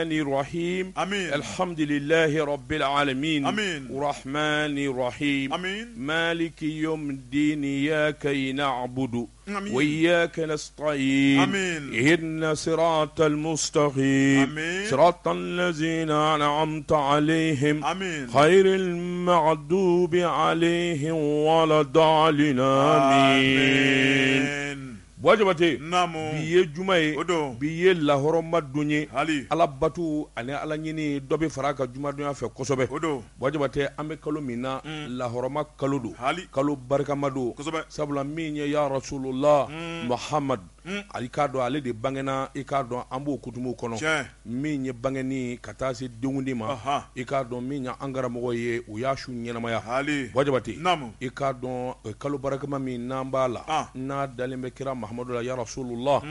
الرحيم آمين. الحمد لله رب العالمين آمين. الرحمن الرحيم آمين. مالك يوم الدين إياك نعبد آمين. وإياك نستعين آمين. اهدنا صراط المستقيم آمين. صراط الذين أنعمت عليهم آمين. خير المغضوب عليهم ولا الضالين آمين wajabate Namu. biye jumaye Odo. biye lahoroma dunye Ali. ala batu ani ala ɲini dɔ bɛ fara ka juma dunya fɛ kosɛbɛ Odo. wajabate an bɛ kalo min na lahoroma kalo do Ali. kalo barikama do Kosɛbɛ. sabula min ye ya rasulullah muhammad ali k'a dɔn ale de bangena i k'a dɔn an b'o kutumu kɔnɔ Tiɲɛ. min ye bangeni ka taa se denkundi ma Aha. i k'a dɔn min ye an karamɔgɔ ye u y'a su ɲɛnamaya Ali. wajabate Namu. i k'a dɔn kalo barakama min n'an b'a la n'a dalen bɛ kira mahamadu la ya rasulullah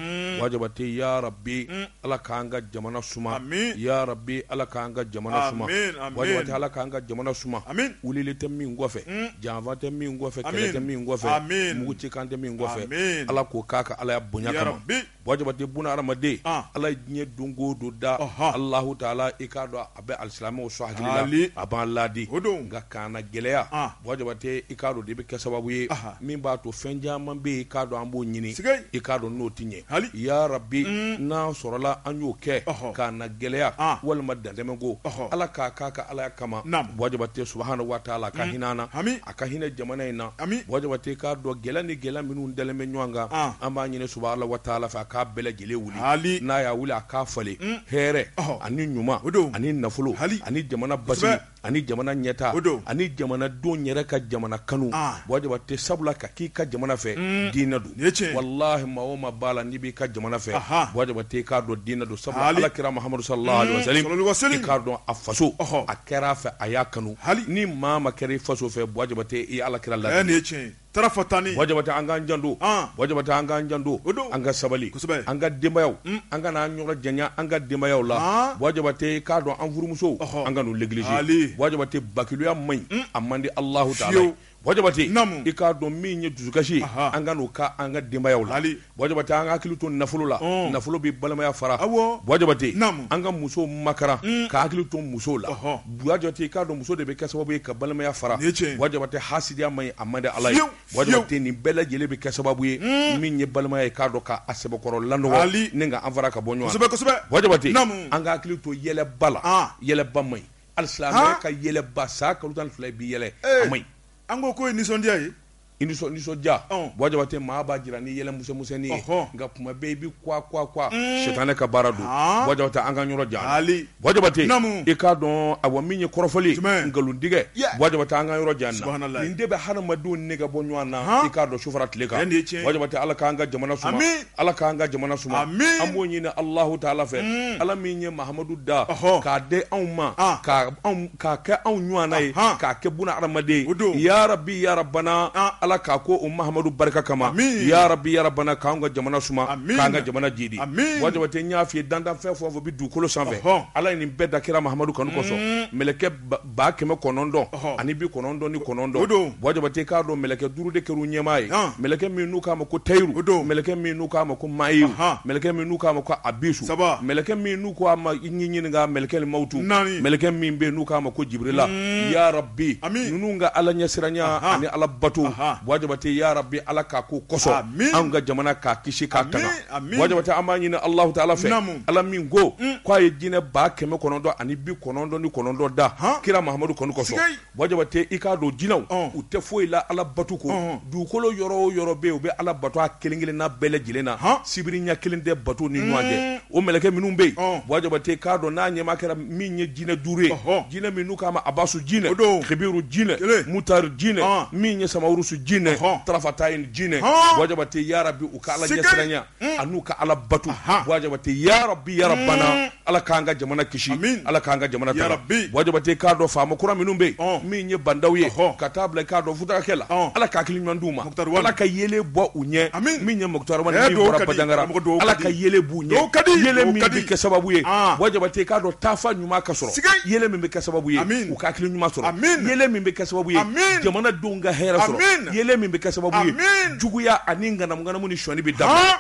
wajabate ya rabbi ala k'an ka jamana suma Amin. ya rabbi ala k'an ka jamana suma Amin, amin. wajabate ala k'an ka jamana suma Amin. wulili tɛ min kɔfɛ janfa tɛ min kɔfɛ Amin. kɛlɛ tɛ min kɔfɛ Amin. muguci kan tɛ min kɔfɛ Amin. ala k'o k'a ka ala ya bonya Ya kama rabbi. wajabate buna hadamaden ala ye diɲɛ don o don da Aha. alahu taala i k'a dɔn a bɛ alisilamɛw sɔn hakili Ali. la a b'an laadi O don. nka k'an na gɛlɛya wajabate i k'a dɔn de bɛ kɛ sababu ye Aha. min b'a to fɛn caman bɛ yen i k'a dɔn an b'o ɲini Sigai. i k'a dɔn n'o ti ɲɛ Ali. ya rabbi n'a sɔrɔla an y'o kɛ Ɔhɔ. k'an na gɛlɛya walima dantɛmɛ ko Ɔhɔ. ala k'a k'a ka alaya kama Naam. wajabate subhanahu wa taala a ka hinɛ an na Ami. a ka hinɛ jamana in na Ami. wajabate k'a dɔn gɛlɛya ni gɛlɛya minnu dalen bɛ ɲɔgɔn kan an b'a ɲini subhanahu wa taala fɛ a k'a bɛɛ lajɛlen wuli Ali. n'a y'a wuli a k'a falen hɛrɛ Ɔhɔ. ani ɲuman O don. ani nafolo Ali. ani jamana basigi Kosɛbɛ. ani jamana ɲɛta O don. ani jamanadenw yɛrɛ ka jamana kanu wajabate sabula ka k'i ka jamana fɛ diinɛ don Nin ye tiɲɛ ye. wallahi maa o maa b'a la n'i b'i ka jamana fɛ Aha. wajabate k'a dɔn diinɛ don sabula Ali. alakira mahamadu sallallahu alaihi Sallallahu alaihi wa wasallam. sallam i k'a dɔn a faso Ɔhɔ. a kɛra a fɛ a y'a kanu Ali. ni maa ma kɛra i faso fɛ wajabate i ye alakira Nin ladi ye tiɲɛ ye. Tarafatani. wajabate an k'an janto wajabate an k'an janto O don. an ka sabali Kosɛbɛ. an ka denbayaw an ka n'an ɲɔgɔn janya an ka denbayaw la wajabate k'a dɔn an furumusow Ɔhɔ. an ka n'u neglige Ali. wajabate bakiluya man ɲi a man di alahu taala Fiyewu. ye wajabate Namu. i k'a dɔn min ye dusukasi ye Aha. an ka n'o ka an ka denbayaw la Ali. wajabate an ka hakili to nafolo la nafolo bɛ balimaya fara Awɔ. wajabate Namu. an ka musow makaran ka hakili to musow la Ɔhɔ. wajabate i k'a dɔn muso de bɛ kɛ sababu ye ka balimaya fara Nin ye tiɲɛ ye. wajabate hasidiya man ɲi a man di ala ye Fiyewu. wajabate nin bɛɛ lajɛlen bɛ kɛ sababu ye min ye balimaya ye k'a dɔn k'a sɛbɛkɔrɔ lanɔgɔ Ali. ni ka an fara ka bɔ ɲɔgɔn Kosɛbɛ kosɛbɛ. wajabate Namu. an ka hakili to yɛlɛba la yɛlɛba man ɲi alisilamɛ ka yɛlɛba sa kalo 12 bi yɛlɛ a man ɲi An ko ye nisɔndiya ye. i nisɔndiya wajabate maa b'a jira ni yɛlɛ musɛmusɛnnin ye nka kuma bɛɛ i bi kwa sɛtanɛ ka baara don wajabate an ka ɲɔrɔ jan Ali. wajabate Namu. i k'a dɔn awɔ min ye kɔrɔfɔli Jumɛn? nkalontigɛ wajabate an ka yɔrɔ jan na Subhanallah. nin de bɛ hadamadenw nege bɔ ɲɔgɔn na i k'a dɔn sufara tile kan Nin ye tiɲɛ ye. wajabate ala k'an ka jamana suma Amin. ala k'an ka jamana suma Amin. an b'o ɲini alahu taala fɛ ala min ye mahamadu da Ɔhɔ. k'a di anw ma k'a kɛ anw ɲɔgɔn na ye k'a kɛ buna adamaden O don. ya rabbi ya rabbana ala k'a ko o mahamadu barika kama Amin. ya rabbi ya rabbana k'anw ka jamana suma Amin. k'an ka jamana jidi Amin. wajabate n y'a f'i ye dantanfɛn fɛn o fɛn bɛ dugukolo sanfɛ Ɔhɔ. ala ye nin bɛɛ da kira mahamadu kanu kosɔn mɛlɛkɛ 1,900 ani 99 O don. wajabate k'a dɔn mɛlɛkɛ 5 de kɛr'u ɲɛmaa ye mɛlɛkɛ min n'u k'a ma ko O tayiru don. mɛlɛkɛ min n'u k'a ma ko mayiru Aha. mɛlɛkɛ min n'u k'a ma ko abisu Saba. mɛlɛkɛ min n'u k'a ma i ɲininka mɛlɛkɛ mawutu Naani. mɛlɛkɛ min bɛ yen n'u k'a ma ko jibrila ya rabbi Amin. ninnu ka ala ɲɛsiranya ani ala bato wajabate ya rabbi ala k'a ko kosɔn Amin. anw ka jamana k'a kisi k'a tanga Amin. wajabate an b'a ɲini alahu taala fɛ Namu. ala min ko k'a ye jinɛ 900 ani 99 da kira mahamadu kanu kosɔn Sigai. wajabate i k'a dɔn jinɛw u tɛ foyi la ala bato ko dugukolo yɔrɔ o yɔrɔ bɛ yen u bɛ ala bato a kelen kelen n'a bɛɛ lajɛlen na sibiri ɲɛ kelen tɛ bato ni ɲɔgɔn cɛ o mɛlɛkɛ minnu bɛ yen wajabate k'a dɔn n'a ɲɛma kɛra min ye jinɛ 5 ye jinɛ min n'u k'a ma abasu jinɛ kibiru jinɛ mutari jinɛ min ye samawurusu jinɛ tarafatayin jinɛ wajabate ya rabbi u ka ala ɲɛsiranya an'u ka ala bato wajabate ya rabbi ya rabbana ala k'an ka jamana kisi ala k'an ka jamana tanga wajabate k'a dɔn faama kura minnu bɛ yen min ye bandaw ye ka taa bila k'a dɔn futakɛ la ala k'a hakili ɲuman d'u ma ala ka yelen bɔ u ɲɛ min ye mukutari wani min bɔra bajangara ala ka yelen b'u ɲɛ yelen min bɛ kɛ sababu ye wajabate k'a dɔn taafa ɲuman ka sɔrɔ yelen min bɛ kɛ sababu ye u ka hakili ɲuman sɔrɔ yelen min bɛ kɛ sababu ye jamanadenw ka hɛrɛ sɔrɔ yelen min bɛ kɛ sababu ye juguya ani ŋanamu ni sɔnni bɛ dabila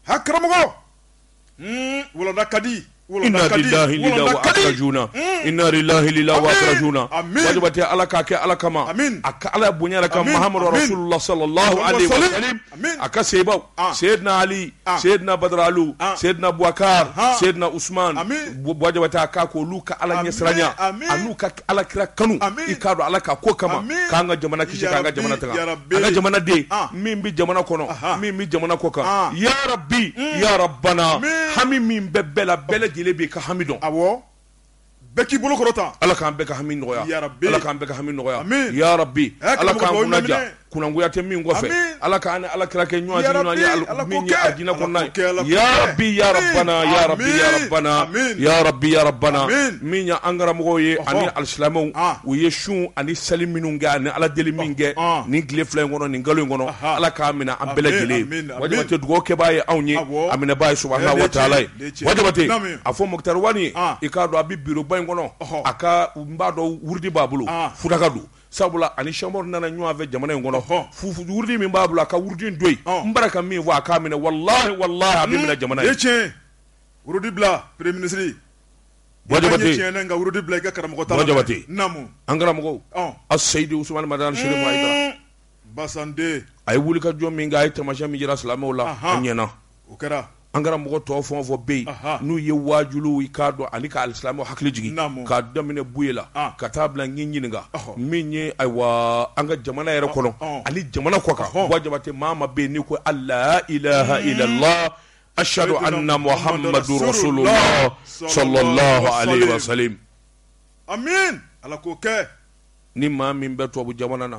ha karamɔgɔ walanda ka di inna lillahi lillahi wa akrajuna inna lillahi lillahi wa akrajuna wajibati ala ka ke ala kama aka ala bunyara ka muhammadu rasulullah sallallahu alaihi wasallam aka seba sayyidina ali sayyidina badralu sayyidina abubakar sayyidina usman wajibati aka ko luka ala nyesranya anuka ala kira kanu ikado ala ka ko kama kanga jamana kishi kanga jamana tanga anga jamana de min bi jamana kono min bi jamana koka ya rabbi ya rabbana hami min bebela bela jelebi ka hamidon awo beki bolo korota ala kan beka hamin noya ya rabbi ala kan beka hamin noya ya rabbi ala kan kunaja kunanguya te min gofe ala kan ala kira ke nyua dinu ya min ya adina konna ya rabbi ya rabbana ya rabbi ya rabbana ya rabbi ya rabbana min ya angara mo ye ani alislamu u ye shun ani saliminu ga ani ala deli minge ni gle flen ngono ni ngalo ngono ala ka amina ambele gele wajibate dugo ke baye awnye amina baye subhanahu wa ta'ala wajibate afo moktar wani ikado abi biro baye ngono aka mbado wurdi babulu futakadu sabula ani shamor nana nyua ve jamana ngono fufu wurdi min babulu aka wurdi ndoy mbaraka mi wa aka mina wallahi abi mina jamana yeche wurdi bla premier ministre wajibate yeche nga wurdi bla ka karamko tala wajibate namu angara mgo as-sayyid usman madan shirif aida basande ay wuli ka jom mi nga ay tamasha mi jira salamu la anyena ukara angara mɔgɔ tɔ fɔn fɔ bɛ yen n'u ye wajulu i k'a dɔn ani ka alisilamu hakili jigin k'a daminɛ buye la ka taa bila n ɲininka min ye ayiwa an ka jamana yɛrɛ kɔnɔ ani jamana kɔ kan wajabate maa ma bɛ yen n'i ko ala ilaha illallah ashhadu anna muhammadu rasulullah sallallahu alaihi wa sallam amin ala k'o kɛ ni maa min bɛ tubabu jamana na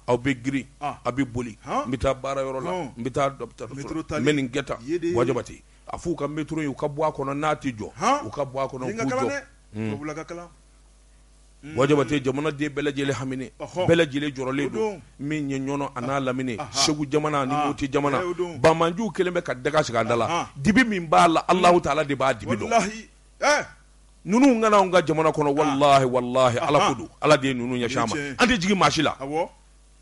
aw bɛ girin a bɛ boli n bɛ taa baara yɔrɔ la n bɛ taa dɔkitɛriso la n bɛ nin kɛ tan wajabate a f'u ka metro ye u ka bɔ a kɔnɔ n'a tɛ jɔ u ka bɔ a kɔnɔ k'u jɔ wajabate jamana den bɛɛ lajɛlen hamine bɛɛ lajɛlen jɔrɔlen don min ye ɲɔnɔ a n'a lamine segu jamana ani moti jamana bamanjuw kelen bɛ ka daga sigi a da la dibi min b'a la alahu taala de b'a dibi dɔn nunu ngana nga jamana kono wallahi ala kudu ala de nunu nya shama ande jigi mashila awo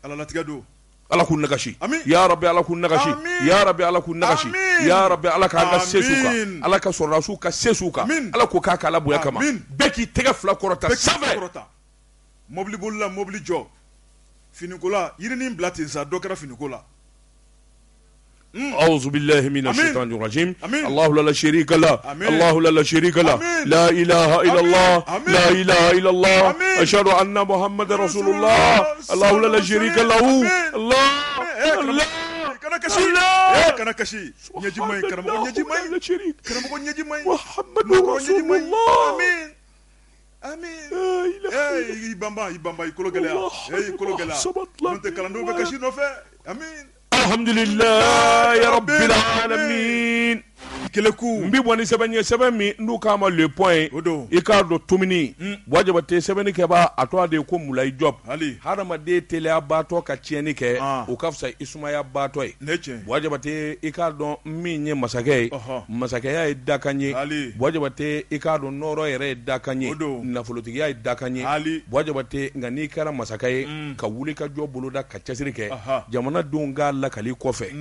ala latiga do ala kun nagashi ya rabbi ala kun nagashi ya rabbi ala kun nagashi ya rabbi ala ka ga sesuka ala ka sorasu ka sesuka ala ko ka kala boya kama beki tega fla korota save mobli bolla mobli jo finikola yirini blati sa dokara finikola أعوذ بالله من الشيطان الرجيم الله لا شريك له الله لا شريك له لا إله إلا الله لا إله إلا الله أشهد أن محمد رسول الله الله لا شريك له الله kana kashi nyaji mai karamo nyaji mai karamo nyaji mai محمد رسول الله amin ibamba ikolo gala ikolo gala nte kalando be kashi no fe amin alhamdulillah ya rabbil alamin keleku mbi boni seben mi ndu kama le point i ka do tumini wajabate seben ke ba atwa de ko mulai job harama de tele abato ka tieni ke o kafsa ismaya bato e wajabate i ka do mi nye masake ya dakanye wajabate i ka do noro ere dakanye na folotigi ya dakanye wajabate ngani kara masake ka wuli ka job buluda ka chasiri ke jamana dunga la kali kofe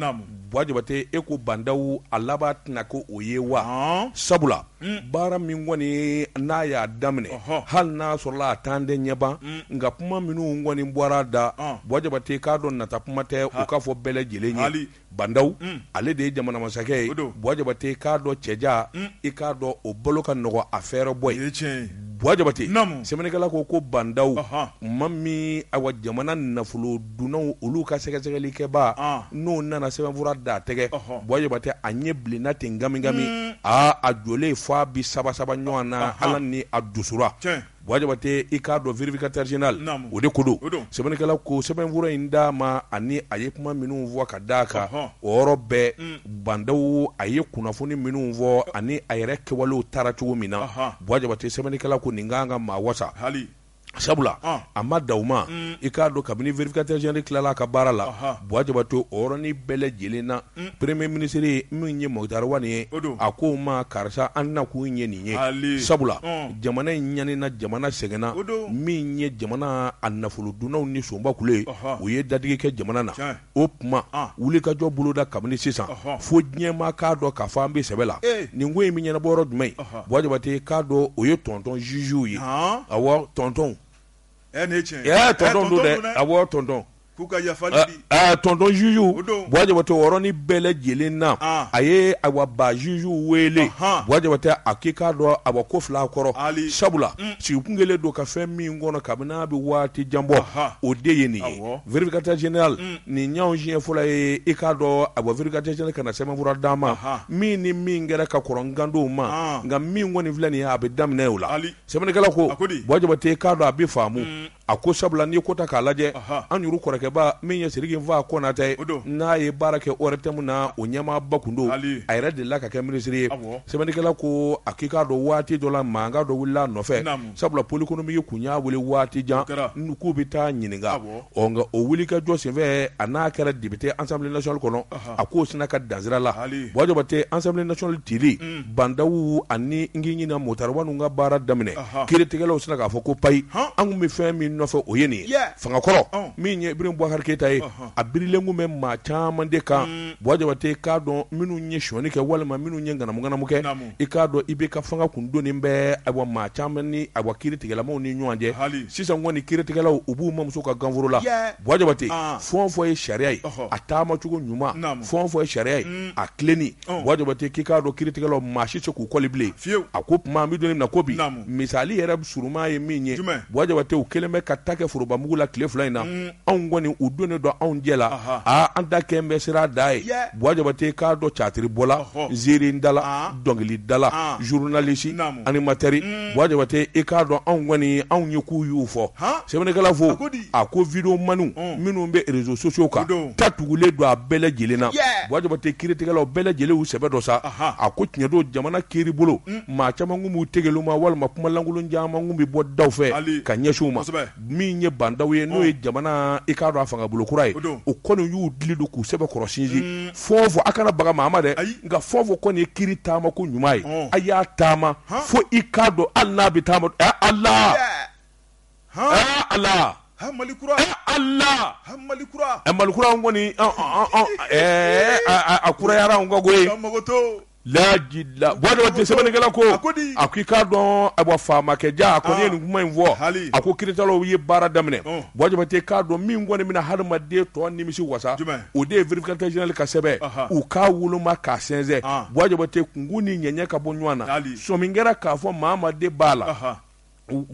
wajabate e ko bandawu alaba na ko oye wa sabula bara min woni na ya damne hal na sola tande nyeba nga kuma minu ngoni bwara da wajabate ka don na tapumate o ka fo bele jelenye bandaw ale de jamana masake wajabate ka do ceja e ka do o boloka no affaire boy wajabate semenekala ko bandaw mammi awa jamana nafulu dunaw olu ka sege ke ba no nana seben fura da tege wajabate anye blina ngami a jole fa bi saba nyona ala ni adusura wajabate ikado verificateur général o de kodo seben kala ko seben vura inda ma ani aye kuma minu vo ka daka orobe bandawu aye kunafuni minu vo ani ayere kewalo taratu mina wajabate seben kala ko ninganga ma wasa sabula a ma daw ma i k'a dɔn kabini vérificateur général tilala ka baara la Buwa Jabate o yɔrɔnin bɛɛ lajɛlen na premier ministre min ye Mokutari Wani ye a ko ma karisa an na kun ye nin ye sabula jamana in ɲanina jamana sɛgɛnna min ye jamana a nafolo dunnaw ni sonba kule u ye dadigi kɛ jamana na o kuma wulikajɔ boloda kabini sisan fo diɲɛma k'a dɔn k'a fɔ an bɛ sɛbɛ la nin ko in bɛ ɲɛnabɔ yɔrɔ jumɛn Buwa Jabate k'a dɔn o ye tonton juge ye awɔ tonton tonton do dɛ awɔ tonton tonton juju Buwa Jabate yɔrɔnin bɛɛ lajɛlen na a ye awa ba juju wele Buwa Jabate a k'i k'a dɔn awa ko fila kɔrɔ sabula sigikun kɛlen don ka fɛn min kɔnɔ kabini a bɛ waati jan bɔ o de ye nin ye vérificateur général nin y'anw siɲɛ fɔlɔ ye i k'a dɔn awa vérificateur général kana sɛbɛnfura d'an ma min ni min kɛra ka kɔrɔ n gandow ma nka min kɔni filɛ nin ye a bɛ daminɛ o la sɛbɛnnikɛla ko Buwa Jabate k'a dɔn a bɛ faamu a ko sabula n'i ko ta k'a lajɛ an yuru kɔrɔkɛba min ye Sidiki Nfa Konate n'a ye baara kɛ ORTM na o ɲɛmaaba kun don a yɛrɛ delila ka kɛ ministre ye sɛbɛnnikɛla ko a k'i k'a dɔn waati dɔ la mankan dɔ wulila a nɔfɛ sabula pôle économique kun y'a wele waati jan k'u bɛ taa ɲininka nka o wulikajɔ senfɛ a n'a kɛra député Assemblée nationale kɔnɔ a k'o sina ka dansira la Buwa Jabate Assemblée nationale tili bandaw ani n k'i ɲina Mokutari Wani ka baara daminɛ kiiritigɛlaw sina k'a fɔ ko payi an kun bɛ fɛn min nɔfɛ o ye nin ye fangakɔrɔ min ye Ibrahim Boubacar Keita ye a birilen kun bɛ maa caman de kan Buwa Jabate k'a dɔn minnu ye sɔnni kɛ walima minnu ye ŋanamu kɛ i k'a dɔn i bɛ ka fanga kun donnen bɛ awa maa caman ni awa kiiritigɛlamaw ni ɲɔgɔn cɛ sisan kɔni kiiritigɛlaw u b'u mamuso ka ganforo la Buwa Jabate fɛn o fɛn ye sariya ye a taamacogo ɲuman fɛn o fɛn ye sariya ye a tilenni Buwa Jabate k'i k'a dɔn kiiritigɛlaw maa si se k'u kɔli bilen a ko tuma an bɛ don min na ko bi misali yɛrɛ suruma ye min ye Buwa Jabate u kelen bɛ ka ta kɛ forobamugu la tile fila in na anw kɔni u donnen dɔ anw jɛ la an da kɛn bɛ sira da ye Buwa Jabate k'a dɔn catiri bɔla ziiri dala dɔnkili dala journaliste animateur Buwa Jabate i k'a dɔn anw kɔni anw ye k'u y'u fɔ sɛbɛnnikɛla fo a ko vidéo manu minnu bɛ réseaux sociaux kan ta tugulen don a bɛɛ lajɛlen na Buwa Jabate kiiritigɛlaw bɛɛ lajɛlen y'u sɛbɛ dɔ sa a ko tiɲɛ don jamana kiiri bolo maa caman kun b'u tegelu ma walima kuma lankolon caman kun bɛ bɔ daw fɛ ka ɲɛsin u ma min ye bandaw ye n'o ye jamana i k'a dɔn a fanga bolo kura ye o kɔni y'u dili don k'u sɛbɛ kɔrɔ sinsin fɔn fɔ a kana baga maa ma dɛ nka fɔn fɔ kɔni ye kiiri taama ko ɲuman ye a y'a taama fo i k'a dɔn hali n'a bɛ taama Ala Ala Malikura Allah Malikura Malikura kɔni a kurayara an ka goye lajila Buwa Jabate sɛbɛnnikɛla ko a ko i k'a dɔn awa faamakɛ ja a kɔni ye nin kuma in fɔ a ko kiiritigɛlaw ye baara daminɛ Buwa Jabate k'a dɔn min kɔni bɛna hadamaden tɔ nimisi wasa o de ye vérificateur général ka sɛbɛn u k'a woloma k'a sɛnsɛn Buwa Jabate kungun ni ɲɛɲɛ ka bɔ ɲɔgɔn na sɔmin kɛra k'a fɔ maa ma de b'a la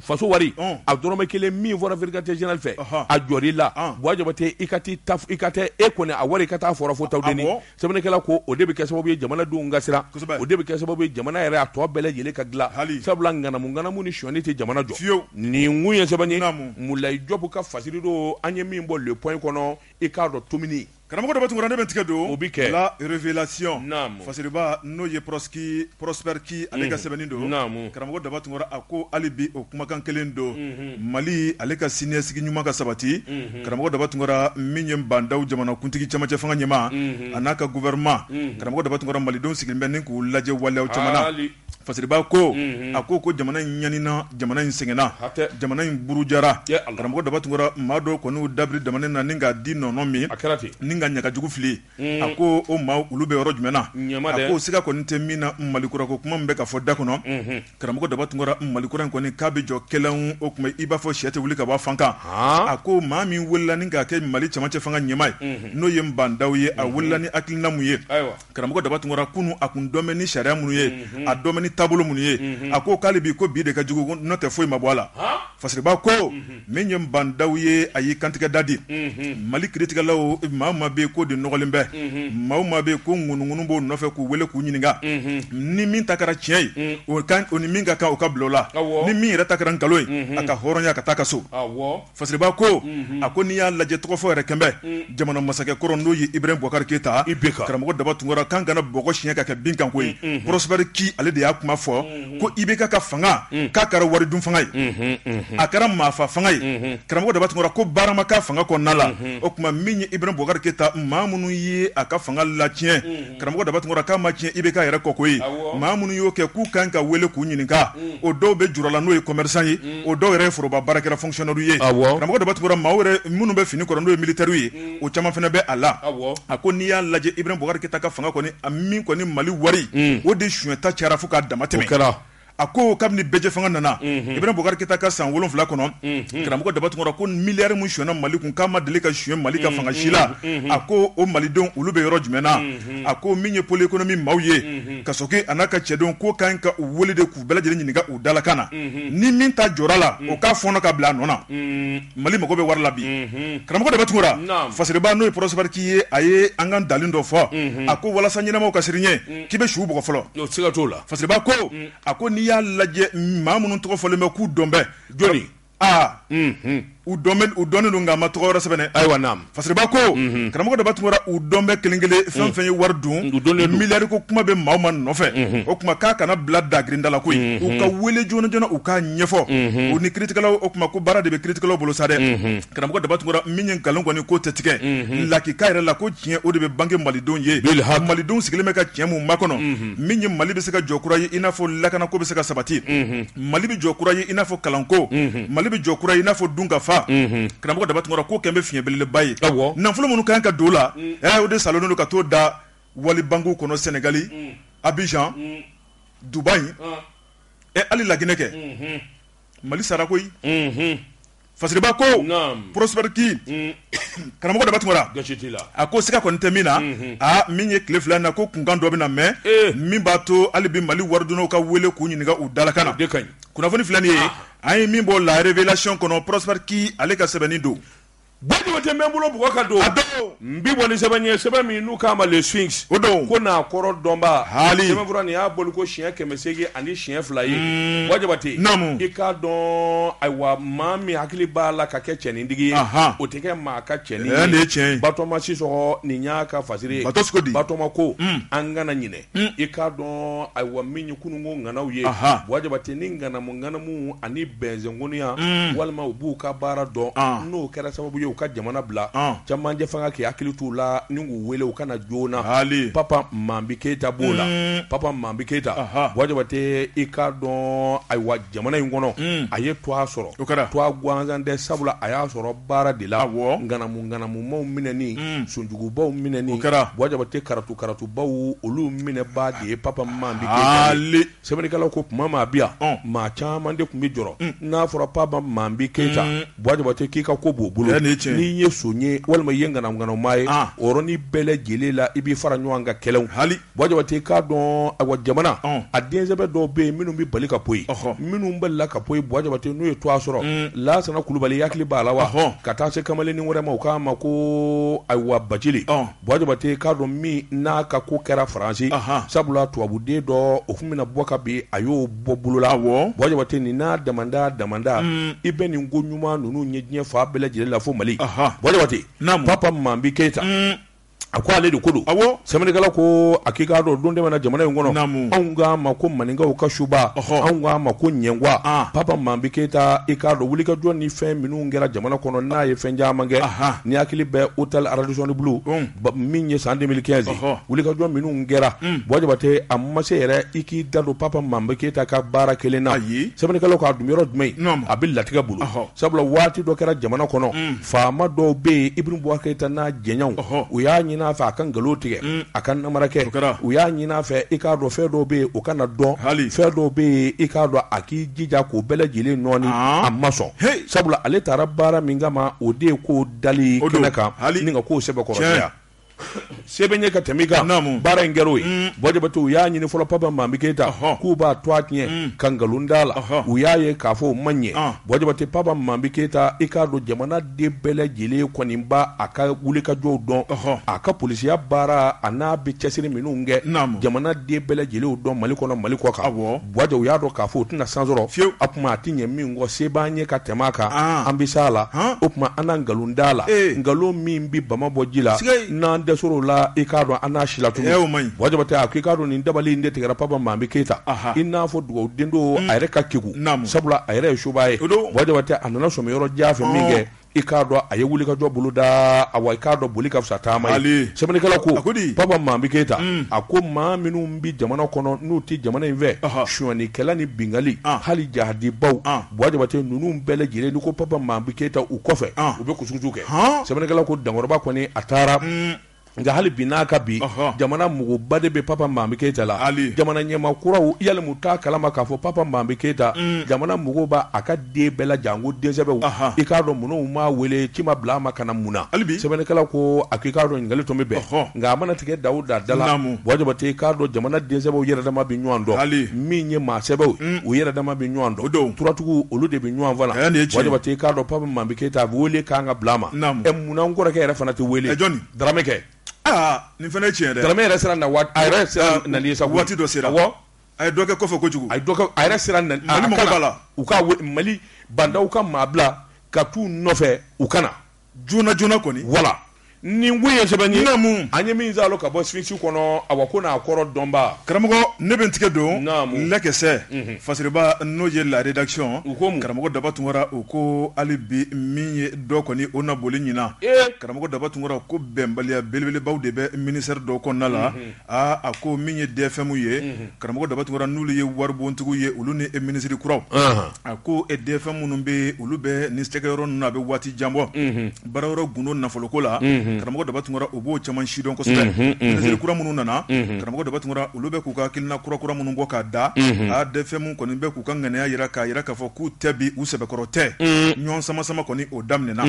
faso wari a dɔrɔmɛ kelen min fɔra vérificateur général fɛ a jɔr'i la Buwa Jabate i ka tɛ e kɔni a wari i ka taa fɔra fo taw denni sɛbɛnnikɛla ko o de bɛ kɛ sababu ye jamanadenw ka siran o de bɛ kɛ sababu ye jamana yɛrɛ a tɔ bɛɛ lajɛlen ka dilan sabula ŋanamu ni sɔnni tɛ jamana jɔ nin kun ye sɛbɛn ye Mulayi Jɔpu ka fasiri don an ye min bɔ le point kɔnɔ i k'a dɔn tomini karamɔgɔ dɔ bɛ tun ne bɛ tigɛ don o bɛ kɛ la révélation fasiriba n'o ye Prosper Ki ale ka sɛbɛnni don karamɔgɔ daba tun a ko hali bi o kumakan kelen don Mali ale ka siniɲɛsigi ɲuman ka sabati karamɔgɔ daba tun min ye bandaw jamanakuntigi camancɛ fanga ɲɛma a n'a ka gouvernement karamɔgɔ daba tun malidenw sigilen bɛ ni k'u lajɛ waleyaw caman na fasiriba ko a ko jamana in ɲanina jamana in sɛgɛnna jamana in burujara karamɔgɔ daba tun maa dɔw kɔni dabiri jamana na ni k'a di nɔnɔ min ni ka ɲagajugu fili a ko o maa olu bɛ yɔrɔ jumɛn na a ko siga kɔni tɛ min na Malikura ko kuma min bɛ ka fɔ da kɔnɔ karamɔgɔ daba tun Malikura in kɔni k'a bɛ jɔ kɛlɛn o tuma i b'a fɔ sɛ tɛ wuli ka bɔ fan kan a ko maa min wulila ni k'a kɛ Mali camancɛ fanga ɲɛma ye n'o ye bandaw ye a wulila ni hakilina mun ye karamɔgɔ daba tun kunu a kun dɔn bɛ ni sariya minnu ye a dɔn bɛ ni taabolo minnu ye a ko k'ale bi ko bi de ka jugu n'o tɛ foyi ma bɔ a la fasiriba ko min ye bandaw ye a y'i kantigɛ da di Mali kiiritigɛlaw maa ma bɛ ko de nɔgɔlen bɛ maa ma bɛ ko ŋunuŋunu b'o nɔfɛ k'u wele k'u ɲininka ni min ta kɛra tiɲɛ ye o ni min ka kan o ka bila o la ni min yɛrɛ ta kɛra nkalon ye a ka hɔrɔnya ka taa ka so fasiriba ko a ko n'i y'a lajɛ tɔgɔfɔ yɛrɛ kɛnbɛ jamana masakɛ kɔrɔ n'o ye Ibrahim Boubacar Keita karamɔgɔ daba tun kan kana bɔgɔ siɲɛ ka kɛ bin kan ko ye Prosper Ki ale de y'a kuma fɔ ko IBK ka fanga k'a kɛra wari dun fanga ye a kɛra maafa fanga ye karamɔgɔ daba tun ko baarama ka fanga kɔnɔna la o tuma min ye Ibrahim Boubacar Keita maa minnu ye a ka fanga latiɲɛ karamɔgɔ daba tun k'a ma tiɲɛ IBK yɛrɛ kɔ koyi maa minnu y'o kɛ k'u kan ka wele k'u ɲininka o dɔw bɛ jurɔ la n'o ye commerçant ye o dɔw yɛrɛ ye foroba baarakɛla fonctionnaire ye karamɔgɔ daba tun maa wɛrɛ minnu bɛ fini kɔrɔ n'o ye militaire ye o caman fana bɛ a la a ko n'i y'a lajɛ Ibrahim Boubacar Keita ka fanga kɔni a min kɔni Mali wari o de suɲɛta cayara fo k'a dama tɛmɛ a ko kabini bɛjɛ fanga nana Ibrahim Boubacar Keita ka san 7 kɔnɔ karamɔgɔ daba tun ko miliyari mun suɲɛna Mali kun k'a ma deli ka suɲɛ Mali ka fanga si la a ko o malidenw olu bɛ yɔrɔ jumɛn na a ko min ye pôle économique maaw ye ka Soke a n'a ka cɛdenw ko kan ka u wele de k'u bɛɛ lajɛlen ɲininka u dalakan na ni min ta jɔra la o k'a fɔnɔ ka bila a nɔ na Mali mago bɛ wari la bi karamɔgɔ daba tun Fasiriba n'o ye Prosper Ki ye a ye an ka dalin dɔ fɔ a ko walasa ɲɛnamaw ka siri ɲɛ k'i bɛ su bugɔ fɔlɔ Fasiriba ko a ko ni y'a lajɛ maa minnu tɔgɔ fɔlen bɛ k'u dɔn bɛ jɔnni u dɔnnen don nka ma tɔgɔ wɛrɛ sɛbɛn ayiwa naam Fasiriba ko karamɔgɔ daba tun u dɔn bɛ kelen kelen fɛn fɛn ye wari dun miliyari ko kuma bɛ maa ma nɔfɛ o kuma k'a kana bila dagirinda la koyi u ka wele joona joona u k'a ɲɛfɔ u ni kiiritigɛlaw o kuma ko baara de bɛ kiiritigɛlaw bolo sa dɛ karamɔgɔ daba tun min ye nkalon kɔni ko tɛ tigɛ lakika yɛrɛ la ko tiɲɛ o de bɛ bange malidenw ye malidenw sigilen bɛ ka tiɲɛ mun makɔnɔ min ye Mali bɛ se ka jɔ kura ye i n'a fɔ lakanako bɛ se ka sabati Mali bɛ jɔ kura ye i n'a fɔ kalanko Mali bɛ jɔ kura ye i n'a fɔ dunkafa karamɔgɔ daba tun ko kɛmɛ bɛ fiɲɛ belebeleba ye nafolo minnu kan ka don la o de salonnen don ka t'o da wali banku kɔnɔ Senegali Abidjan Dubai hali Laginɛ kɛ Mali sara koyi Fasiriba ko Prosper Ki karamɔgɔ daba tun a ko siga kɔni tɛ min na min ye tile 2 na ko kunkan dɔ bɛ na mɛn min b'a to hali bi Mali waridonnaw ka wele k'u ɲininka u dalakan na kunnafoni filɛ nin ye an ye min bɔ la révélation kɔnɔ Prosper Ki ale ka sɛbɛnni don Bɔjɔ tɛ mɛ bolo bugɔ ka don n bi bɔ ni sɛbɛn ye sɛbɛn min n'u k'a ma le Sphinx o don ko n'a kɔrɔ dɔnba sɛbɛn fura nin y'a boli ko siɲɛ 800 ani siɲɛ 2 ye Bɔjɔbate i k'a dɔn ayiwa maa min hakili b'a la ka kɛ cɛnintigi ye o tɛ kɛ maa ka cɛnin ye Batɔma Sisɔkɔ nin y'a ka fasiri ye Batɔma ko an kana ɲinɛ i k'a dɔn ayiwa min ye kununko ŋanaw ye Bɔjɔbate ni ŋanamu ani bɛnzɛnkoniya walima u b'u ka baara dɔn n'o kɛra sababu ye u ka jamana bila camancɛ fanga k'i hakili t'u la ni k'u wele u kana joona Papa Mambi Keita b'o la Papa Mambi Keita Bɔjɔbate i k'a dɔn ayiwa jamana in kɔnɔ a ye toit sɔrɔ toit gansan tɛ sabula a y'a sɔrɔ baara de la ŋanamumaw minɛni sunjugubaw minɛni Bɔjɔbate karatubaw olu minɛba de ye Papa Mambi Keita sɛbɛnnikɛlaw ko tuma ma bi yan maa caman de tun bɛ jɔrɔ n'a fɔra Papa Mambi Keita Bɔjɔbate k'i ka ko b'o bolo n'i ye so ye walima i ye ŋanamumaa ye o yɔrɔnin bɛɛ lajɛlen la i b'i fara ɲɔgɔn ka kɛlɛw Bɔjɔbate k'a dɔn ayiwa jamana a densɛbɛ dɔw bɛ yen minnu bɛ bali ka poyi minnu bali la ka poyi Bɔjɔbate n'u ye toit sɔrɔ Lansana Kulubali hakili b'a la wa ka taa se kamalennin wɛrɛ ma u k'a ma ko ayiwa Bacili Bɔjɔbate k'a dɔn min n'a ka ko kɛra Faransi sabula tubabuden dɔ o tun bɛna bɔ ka bin a y'o bɔ bolo la Bɔjɔbate nin n'a damanda i bɛ nin ko ɲuman ninnu ɲɛ diɲɛ fa bɛɛ lajɛlen la fo Mali Bɔjɔbate Papa Mambi Keita a ko ale de ko don sɛbɛnnikɛla ko a k'i k'a dɔn don dɛmɛ na jamana in kɔnɔ anw k'a ma ko maninkaw ka suba anw k'a ma ko ɲɛngwa Papa Mambi Keita i k'a dɔn wulikajɔ ni fɛn minnu kɛra jamana kɔnɔ n'a ye fɛn caman kɛ ni hakili bɛ hôtel Radisson Blu min ye san 2015 wulikajɔ minnu kɛra Bɔjɔbate a ma se yɛrɛ i k'i da don Papa Mambi Keita ka baara kelen na sɛbɛnnikɛlaw k'a dun yɔrɔ jumɛn a bɛ latigɛ bolo sabula waati dɔ kɛra jamana kɔnɔ faama dɔw bɛ yen Ibrahim Boubacar Keita n'a jɛɲɔgɔnw u y'a ɲini a fɛ a ka nkalon tigɛ a ka namara kɛ u y'a ɲini a fɛ i k'a dɔn fɛn dɔw bɛ yen o kana dɔn fɛn dɔw bɛ yen i k'a dɔn a k'i jija k'o bɛɛ lajɛlen nɔɔni a ma sɔn sabula ale taara baara min kama o de ye ko dali kɛnɛ kan ni ka k'o sɛbɛn kɔrɔsiya sɛbɛn ye ka tɛmɛ i kan baara in kɛra o ye Bɔjɔbate u y'a ɲini fɔlɔ Papa Mambi Keita k'u b'a to a tiɲɛ ka nkalon d'a la u y'a ye k'a fɔ o ma ɲɛ Bɔjɔbate Papa Mambi Keita i k'a dɔn jamana den bɛɛ lajɛlen kɔni b'a a ka wulikajɔw dɔn a ka polisiya baara a n'a bɛ cɛsiri minnu kɛ jamana den bɛɛ lajɛlen dɔn Mali kɔnɔ Mali kɔ kan Bɔjɔ u y'a dɔn k'a fɔ o tɛna san sɔrɔ a tuma a tɛ ɲɛ min kɔ se b'an ye ka tɛmɛ a kan an bɛ s'a la o tuma an na nkalon d'a la nkalon min bɛ bama bɔ ji la n'an dɛsɛr'o la i k'a dɔn an n'a si la tuguni wajabate a ko i k'a dɔn nin dabali in de tigɛra Papa Mambi Keita i n'a fɔ dugawu den do a yɛrɛ ka kegu sabula a yɛrɛ ye soba ye wajabate a nana sɔmi yɔrɔ jan fɛ min kɛ i k'a dɔn a ye wulikajɔ bolo da awa i k'a dɔn boli ka fisa taama ye sɛbɛnnikɛla ko Papa Mambi Keita a ko maa minnu bi jamana kɔnɔ n'u ti jamana in fɛ suyɛnnikɛla ni bingali hali jahadibaw wajabate ninnu bɛɛ lajɛlen ni ko Papa Mambi Keita u kɔfɛ u bɛ kusukusu kɛ sɛbɛnnikɛla ko Dankɔrɔba kɔni a taara nka hali bi n'a ka bi jamana mɔgɔba de bɛ Papa Mambi Keita la jamana ɲɛmaa kuraw yali mu t'a kalama k'a fɔ Papa Mambi Keita jamana mɔgɔw b'a a ka den bɛɛ la janko densɛbɛw i k'a dɔn minnu m'a wele ci ma bila a ma ka na mun na sɛbɛnnikɛla ko a k'i k'a dɔn ɲininkali tun bɛ bɛn nka a mana tigɛ Dawuda da la wajabate i k'a dɔn jamana densɛbɛw yɛrɛ dama bɛ ɲɔgɔn dɔn min ye maa sɛbɛw u yɛrɛ dama bɛ ɲɔgɔn dɔn turatigiw olu de bɛ ɲɔgɔn fana wajabate i k'a dɔn Papa Mambi Keita a bɛ wele k'an ka bila a ma munna n kɔrɔkɛ yɛrɛ fana tɛ wele Daramɛ kɛ nin fana ye tiɲɛ dɛ Daramɛ yɛrɛ sera na waati a yɛrɛ sera nali sa waati dɔ sera a ye dɔ kɛ kɔfɛ kojugu a yɛrɛ sera nali Mali mɔgɔw b'a la u ka Mali bandaw ka maa bila ka t'u nɔfɛ u kana joona kɔni wala nin kun ye sɛbɛn ye an ye min zalo ka bɔ Sphinx kɔnɔ awa ko n'a kɔrɔ dɔnba karamɔgɔ ne bɛ n tigɛ don lɛkɛsɛ fasiriba n'o ye la rédaction karamɔgɔ Daba Tunkara o ko hali bi min ye dɔ kɔni o na boli ɲina karamɔgɔ Daba Tunkara ko bɛnbaliya belebelebaw de bɛ ministère dɔ kɔnɔna la a ko min ye DFM ye karamɔgɔ Daba Tunkara n'olu ye waribontigiw ye olu ni ministre kuraw a ko DFM minnu bɛ olu bɛ ni sɛgɛyɔrɔ ninnu a bɛ waati jan bɔ baara yɔrɔ gundo nafoloko la karamɔgɔ Daba Tunkara u b'o caman sidɔn kosɛbɛ ministre kura minnu nana karamɔgɔ Daba Tunkara olu bɛ k'u ka hakilina kura minnu bɔ k'a da a DFM kɔni bɛ k'u ka ŋaniya yira k'a yira k'a fɔ k'u tɛ bi u sɛbɛkɔrɔ tɛ ɲɔgɔn sama kɔni o daminɛna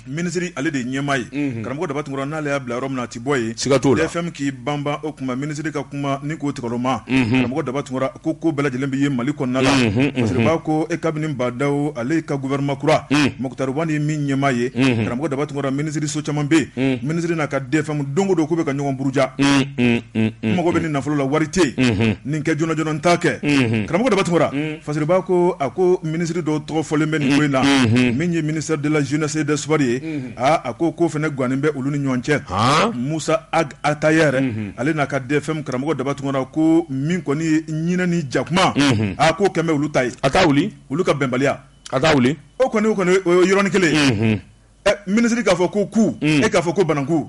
ministre ale de ye ɲɛmaa ye karamɔgɔ Daba Tunkara n'ale y'a bila yɔrɔ min na a ti bɔ ye DFM k'i banban o kuma ministre ka kuma ni k'o tigɛlɔma karamɔgɔ Daba Tunkara ko bɛɛ lajɛlen bɛ ye Mali kɔnɔna la parce que b'a ko kabini Badawo ale ka gouvernement kura Mukutari Wani ye min ɲɛmaa ye karamɔgɔ Daba Tunkara ministre so caman bɛ ministre n'a ka DFM don o don k'u bɛ ka ɲɔgɔn buruja mago bɛ ni nafolo la wari tɛ yen nin kɛ joona n t'a kɛ karamɔgɔ Daba Tunkara fasiriba ko a ko ministre dɔw tɔgɔ fɔlen bɛ nin ko in na min ye ministère de la jeunesse et des sports ye a ko fana gannen bɛ olu ni ɲɔgɔn cɛ Musa Ag Atayer ale n'a ka DFM karamɔgɔ Daba Tunkara ko min kɔni ye ɲinɛ ni jakuma a ko kɛmɛ olu ta ye a t'a wuli olu ka bɛnbaliya a t'a wuli o kɔni o ye yɔrɔnin kelen ministre k'a fɔ ko ku e k'a fɔ ko bananku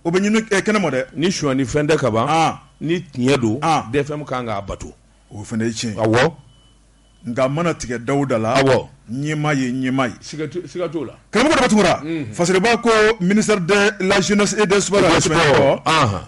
o bɛ ɲini kɛnɛ ma dɛ ni suyɛnni fɛn tɛ ka ban ni tiɲɛ don DFM kan k'a bato o fana ye tiɲɛ awɔ nka mana tigɛ Dawuda la ɲɛmaa ye siga t'o la karamɔgɔ Daba Tunkara fasiriba ko ministère de la jeunesse et des sports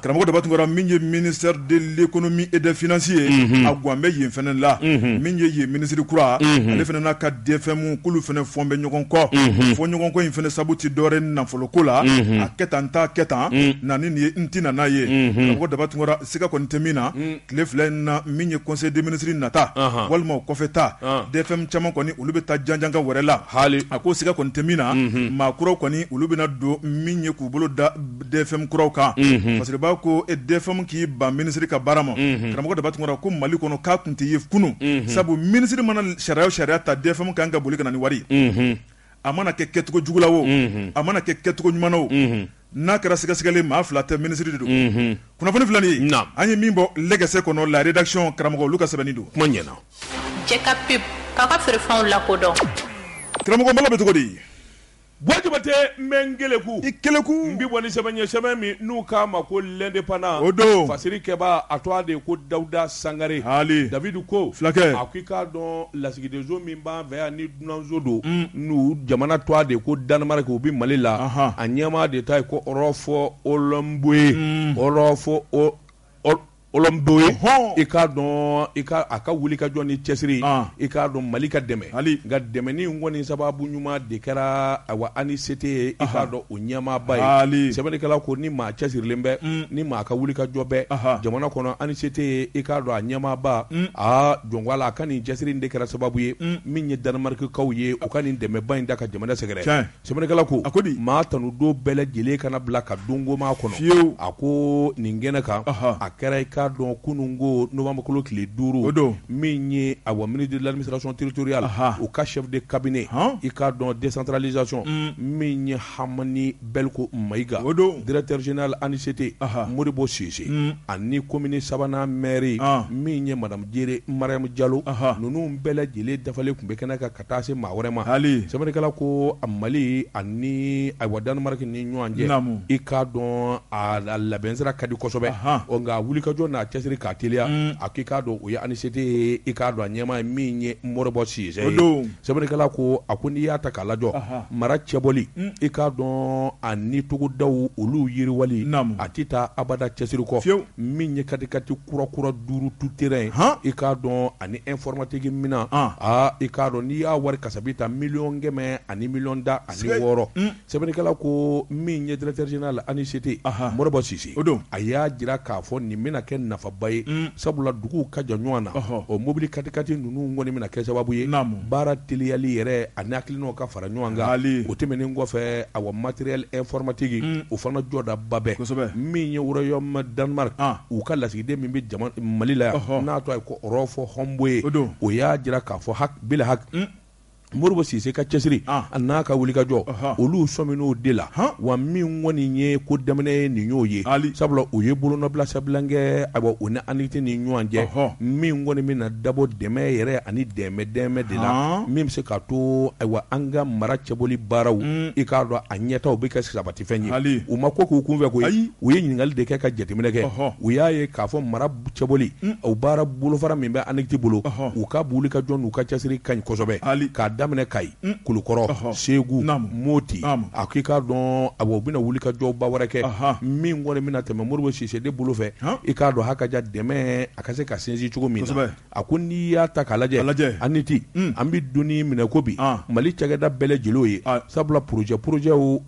karamɔgɔ Daba Tunkara min ye ministère de l'économie et des finances ye a gan bɛ yen fana la min ye yen ministre kura ale fana n'a ka DFM k'olu fana fɔn bɛ ɲɔgɔn kɔ fɔ ɲɔgɔn kɔ in fana sabu ti dɔwɛrɛ nafoloko la a kɛ tan n t'a kɛ tan na ni nin ye n ti na n'a ye karamɔgɔ Daba Tunkara siga kɔni tɛ min na tile fila in na min ye conseil des ministres nata walima o kɔfɛ ta DFM caman kɔni olu bɛ taa janjanga wɛrɛ la a ko siga kɔni tɛ min na maa kuraw kɔni olu bɛna don min ye k'u bolo da DFM kuraw kan parce que b'a ko DFM k'i ban ministre ka baara ma karamɔgɔ Daba Tunkara ko Mali kɔnɔ k'a kun tɛ ye kunun sabu ministre mana sariya ta DFM kan ka boli ka na ni wari a mana kɛ kɛcogo jugu la o a mana kɛ kɛcogo ɲuman na o n'a kɛra sɛgɛsɛgɛli maa fila tɛ ministre de don kunnafoni filanin an ye min bɔ lɛgɛsɛ kɔnɔ la rédaction karamɔgɔ olu ka sɛbɛnni don kuma ɲɛna cɛ ka pip k'a ka feerefɛnw lakodɔn karamɔgɔ Mbala bɛ cogo di Wajibate n keleku i keleku n bi bɔ ni sɛbɛn ye sɛbɛn min n'u k'a ma ko l'indépendant o don fasiri kɛba a tɔgɔ de ko Dawuda Sangare Davidu ko fulakɛ a ko i k'a dɔn lasigidenso min b'an fɛ yan ni dunanzo don n'u jamana tɔgɔ de ko Danemark u bi Mali la a ɲɛmaa de ta ye ko Ɔrɔfɔ Olomboye Ɔrɔfɔ Olomboye i k'a dɔn a ka wuli ka jɔ ni cɛsiri i k'a dɔn Mali ka dɛmɛ nka dɛmɛni kɔni sababu ɲuman de kɛra awa ANICT ye i k'a dɔn o ɲɛmaaba ye sɛbɛnnikɛla ko ni maa cɛsirilen bɛ ni maa ka wuli ka jɔ bɛ jamana kɔnɔ ANICT ye i k'a dɔn a ɲɛmaaba jɔnwala a ka nin cɛsiri de kɛra sababu ye min ye Danemarkikaw ye u ka nin dɛmɛba in da ka jamana sɛgɛrɛ sɛbɛnnikɛla ko maa tanudon bɛɛ lajɛlen kana bila ka dongomaa kɔnɔ a ko nin kɛnɛ kan a kɛra i ka k'a dɔn kunungo novembre kalo tile 5 min ye awa ministre de l'administration territoriale o ka chef de cabinet i k'a dɔn décentralisation min ye Hamani Belko Maïga directeur général ANICT Modibo Sise ani commune sabanan maire min ye madame Jere Mariam Diallo nunu bɛɛ lajɛlen dafalen tun bɛ kɛnɛ kan ka taa se maa wɛrɛ ma sɛbɛnnikɛla ko a Mali ani ayiwa Danemark ni ɲɔgɔn cɛ i k'a dɔn a labɛn sira ka di kosɛbɛ nka wulikajɔ n'a cɛsiri k'a teliya a k'i k'a dɔn o ye ANICT ye i k'a dɔn a ɲɛmaa ye min ye Modibo Sise ye sɛbɛnnikɛla ko a ko n'i y'a ta k'a lajɔ mara cɛbɔli i k'a dɔn a ni togodaw olu yiriwali a tɛ taa abada cɛsiri kɔ min ye kati kura 5 tout terrain i k'a dɔn ani informatique mina i k'a dɔn n'i y'a wari kasabi ta $1,000,000 ani $1,000,000 ani 6 sɛbɛnnikɛla ko min ye directeur général ANICT Modibo Sise a y'a jira k'a fɔ nin bɛna kɛ nafaba ye sabula duguw ka jan ɲɔgɔn na o mobili kati ninnu kɔni bɛna kɛ sababu ye baara teliyali yɛrɛ ani hakilinaw ka fara ɲɔgɔn kan o tɛmɛnen kɔfɛ awa matériel informatique o fana jɔdaba bɛɛ min ye Royaume Danemark u ka lasigiden min bɛ Mali la yan n'a tɔ ye ko Rolf Homboe o y'a jira k'a fɔ bila hak Modibo Sise ka cɛsiri a n'a ka wulikajɔ olu sɔmin'o de la wa min kɔni ye ko daminɛ nin y'o ye sabula o ye bolonɔbila sabilankɛ ayiwa o ni ANICT ni ɲɔgɔn cɛ min kɔni bɛna dabɔ dɛmɛ yɛrɛ ani dɛmɛ de la min bɛ se k'a to ayiwa an ka mara cɛbɔli baaraw i k'a dɔn a ɲɛtaw bɛ kɛ sabatifɛn ye u ma ko k'u kunfɛ koyi u ye ɲininkali de kɛ ka jateminɛ kɛ u y'a ye k'a fɔ mara cɛbɔli o baara bolofara min bɛ ANICT bolo u ka wulikajɔ n'u ka cɛsiri ka ɲi kosɛbɛ k'a daminɛ Kayi Kulukɔrɔ Segu Moti a k'i k'a dɔn u bɛna wulikajɔba wɛrɛ kɛ min kɔni bɛna tɛmɛ Modibo Sise de bolo fɛ i k'a dɔn hakaja dɛmɛ a ka se ka sinsin cogo min na a ko n'i y'a ta k'a lajɛ ANICT an bɛ donni minɛ ko bi Mali cakɛda bɛɛ lajɛlen ye sabula projet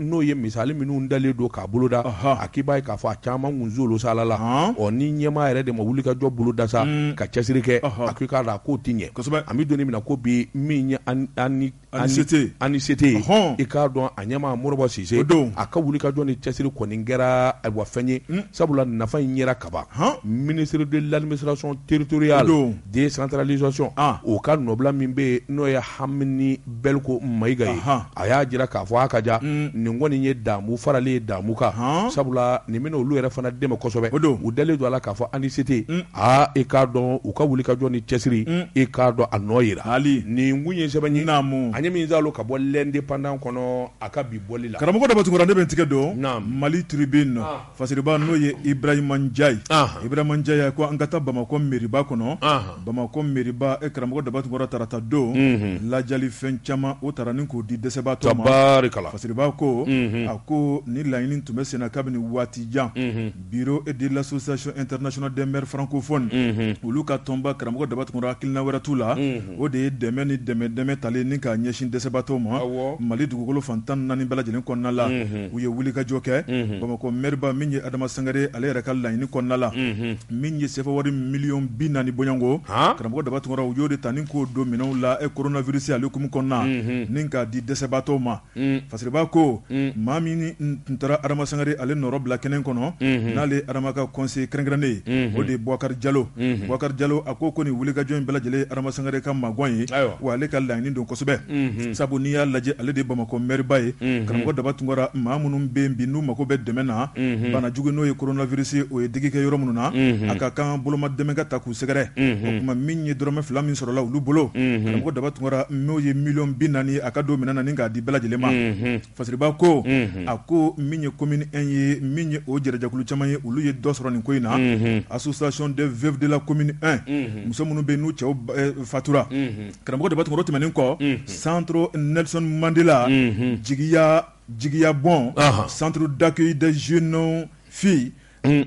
n'o ye misali minnu dalen don k'a boloda a k'i b'a ye k'a fɔ a caman kunzolo sala la ni ɲɛmaa yɛrɛ de ma wulikajɔ boloda sa ka cɛsiri kɛ a k'i k'a dɔn a k'o ti ɲɛ an bɛ donni minɛ ko bi min ye ANICT i k'a dɔn a ɲɛmaa Modibo Sise a ka wulikajɔ ni cɛsiri kɔni kɛra ayiwa fɛn ye sabula nafa in yera kaba ministre de l'administration territoriale décentralisation o ka nɔbila min bɛ yen n'o ye Hamani Belko Maïga ye a y'a jira k'a fɔ a ka ja nin kɔni ye damu faralen ye damu kan sabula nin bɛna olu yɛrɛ fana dɛmɛ kosɛbɛ u dalen don a la k'a fɔ ANICT i k'a dɔn u ka wulikajɔ ni cɛsiri i k'a dɔn a nɔ yira nin kun ye sɛbɛn ye a ɲɛ min zalo ka bɔ l'indépendant kɔnɔ a ka bi bɔli la karamɔgɔ dɔ bɛ ne bɛ tigɛ don Mali Tribune fasiriba n'o ye Ibrahima Ndiaye ko an ka taa Bamakɔ mairie-ba kɔnɔ Bamakɔ mairie-ba karamɔgɔ dɔ bɛ tarata don lajali fɛn caman o taara ni k'o di dɛsɛbaatɔ ma fasiriba ko a ko ni laɲini tun bɛ senna kabini waati jan bureau de l'association internationale des maires francophones olu ka tɔnba karamɔgɔ dɔ bɛ hakilina wɛrɛ t'u la o de ye dɛmɛ ni dɛmɛ talen ni ka ɲɛsin dɛsɛbaatɔw ma Mali dugukolo fantan 4 bɛɛ lajɛlen kɔnɔna la u ye wulikajɔ kɛ Bamakɔ maire-ba min ye Adama Sangare ale yɛrɛ ka laɲini kɔnɔna la min ye sefa wari $40 bɔɲɔngo karamɔgɔ daba tunkara u y'o de ta ni k'o don minɛnw la coronavirus ale hukumu kɔnɔna ni k'a di dɛsɛbaatɔw ma fasiriba ko maa min tun taara Adama Sangare ale nɔrɔ bila kɛnɛ kɔnɔ n'ale Adama ka conseil kɛrɛnkɛrɛnnen ye o de ye Boubacar Diallo a ko nin wulikajɔ in bɛɛ lajɛlen Adama Sangare ka magɔn ye wa ale ka laɲini don kosɛbɛ sabu n'i y'a lajɛ ale de ye Bamakɔ maire-ba ye karamɔgɔ daba tunkara maa minnu bɛ yen bi n'u mago bɛ dɛmɛ na banajugu n'o ye coronavirus o ye digi kɛ yɔrɔ minnu na a ka kan boloma dɛmɛ ka ta k'u sɛgɛrɛ o kuma min ye dɔrɔmɛ 2 min sɔrɔla olu bolo karamɔgɔ daba tunkara n'o ye $40 k'a don minɛn na ni k'a di bɛɛ lajɛlen ma fasiriba ko a ko min ye commune 1 ye min ye o jɛrɛjɛkulu caman ye olu ye dɔ sɔrɔ nin ko in na association des veuves de la commune 1 muso minnu bɛ yen n'u cɛw fatura karamɔgɔ daba tunkara tɛmɛnen kɔ centre Nelson Mandela jigiya bon centre d'accueil des jeunes filles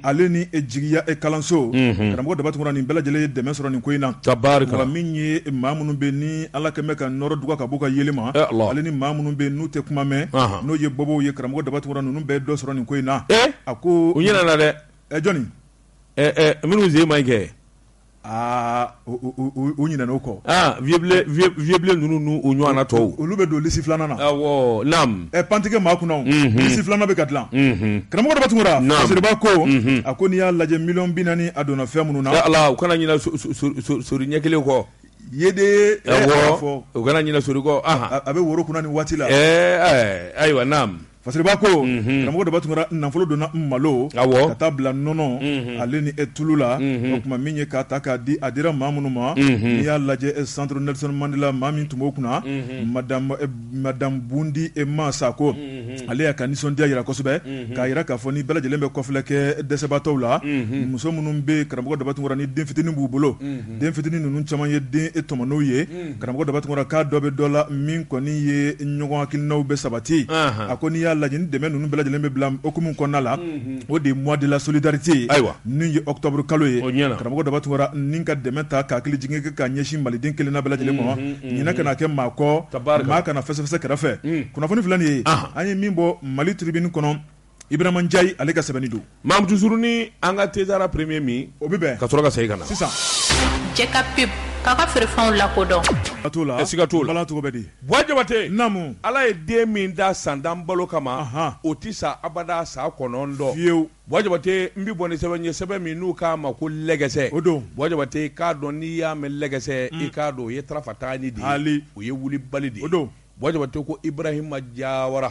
ale ni jigiya kalanso karamɔgɔ daba tunkara nin bɛɛ lajɛlen ye dɛmɛ sɔrɔ nin ko in na wa min ye maa minnu bɛ ni ala kɛmɛ ka nɔrɔ duga ka bɔ ka yeli ma ale ni maa minnu bɛ n'u tɛ kuma mɛn n'o ye bɔbɔw ye karamɔgɔ daba tunkara ninnu bɛɛ dɔ sɔrɔ nin ko in na a ko u ɲɛna na dɛ jɔnni minnu zen man kɛ u ɲinɛna o kɔ. vieux blé ninnu u ɲɔgɔnna tɔw. olu bɛ don lisi filanan na. awɔ naam. pantigɛ maa kunna lisi filanan bɛ ka dilan. karamɔgɔ dɔ bɛ tun kɔrɔ. Fasiriba ko a ko n'i y'a lajɛ miliyɔn 40 a donna fɛn minnu na. ala u kana ɲinɛ sori ɲɛ kelen kɔ. yede awɔ u kana ɲinɛ sori kɔ. a bɛ woro kunna nin waati la. ayiwa naam. Fasiriba ko karamɔgɔ dɔ b'a tun kɛra nafolo donna malo ka taa bila nɔnɔ ale ni tulu la o tuma min ye k'a ta k'a di a dira maa minnu ma n'i y'a lajɛ centre Nelson Mandela maa min tun b'o kunna madame Bundi Emma Sako ale y'a ka nisɔndiya jira kosɛbɛ k'a jira k'a fɔ ni bɛɛ lajɛlen bɛ kɔfilɛ kɛ dɛsɛbaatɔw la muso minnu bɛ karamɔgɔ dɔ b'a tun kɛra ni den fitinin b'u bolo den fitinin ninnu caman ye den tɔmɔnɔw ye karamɔgɔ dɔ b'a tun kɛra k'a dɔ bɛ dɔ la min kɔni ye ɲɔgɔn hakilinaw bɛ sabati a ko n'i y'a lajɛ ni dɛmɛ ninnu bɛɛ lajɛlen bɛ bila okumu kɔnɔna la o de ye mois de la solidarité ayiwa min ye octobre kalo ye karamɔgɔ dɔ b'a tun kɛra ni ka dɛmɛ ta k'a hakili jigin ka ɲɛsin maliden kelenna bɛɛ lajɛlen ma ɲinɛ kana kɛ maa kɔ maa kana fɛsɛfɛsɛ kɛrɛfɛ kunnafoni filɛ nin ye an ye min bɔ Mali tribune kɔnɔ Ibrahima Ndiaye ale ka sɛbɛnni don Mamadou Zuruni an ka Tezara premier min o bɛ bɛn ka sɔrɔ ka segin ka na sisan Jɛka pub k'a ka feerefɛnw lakodɔn siga t'o la bala cogo bɛ di Buwa Jabate namu ala ye den min da sandan balo kama o ti sa abada sa kɔnɔndɔ fiyewu Buwa Jabate n bi bɔ ni sɛbɛn ye sɛbɛn min n'u k'a ma ko lɛgɛsɛ o don Buwa Jabate k'a dɔn n'i y'a mɛn lɛgɛsɛ i k'a dɔn o ye tarafataani de ye o ye wuli bali de ye o don Buwa Jabate ko Ibrahima Jawara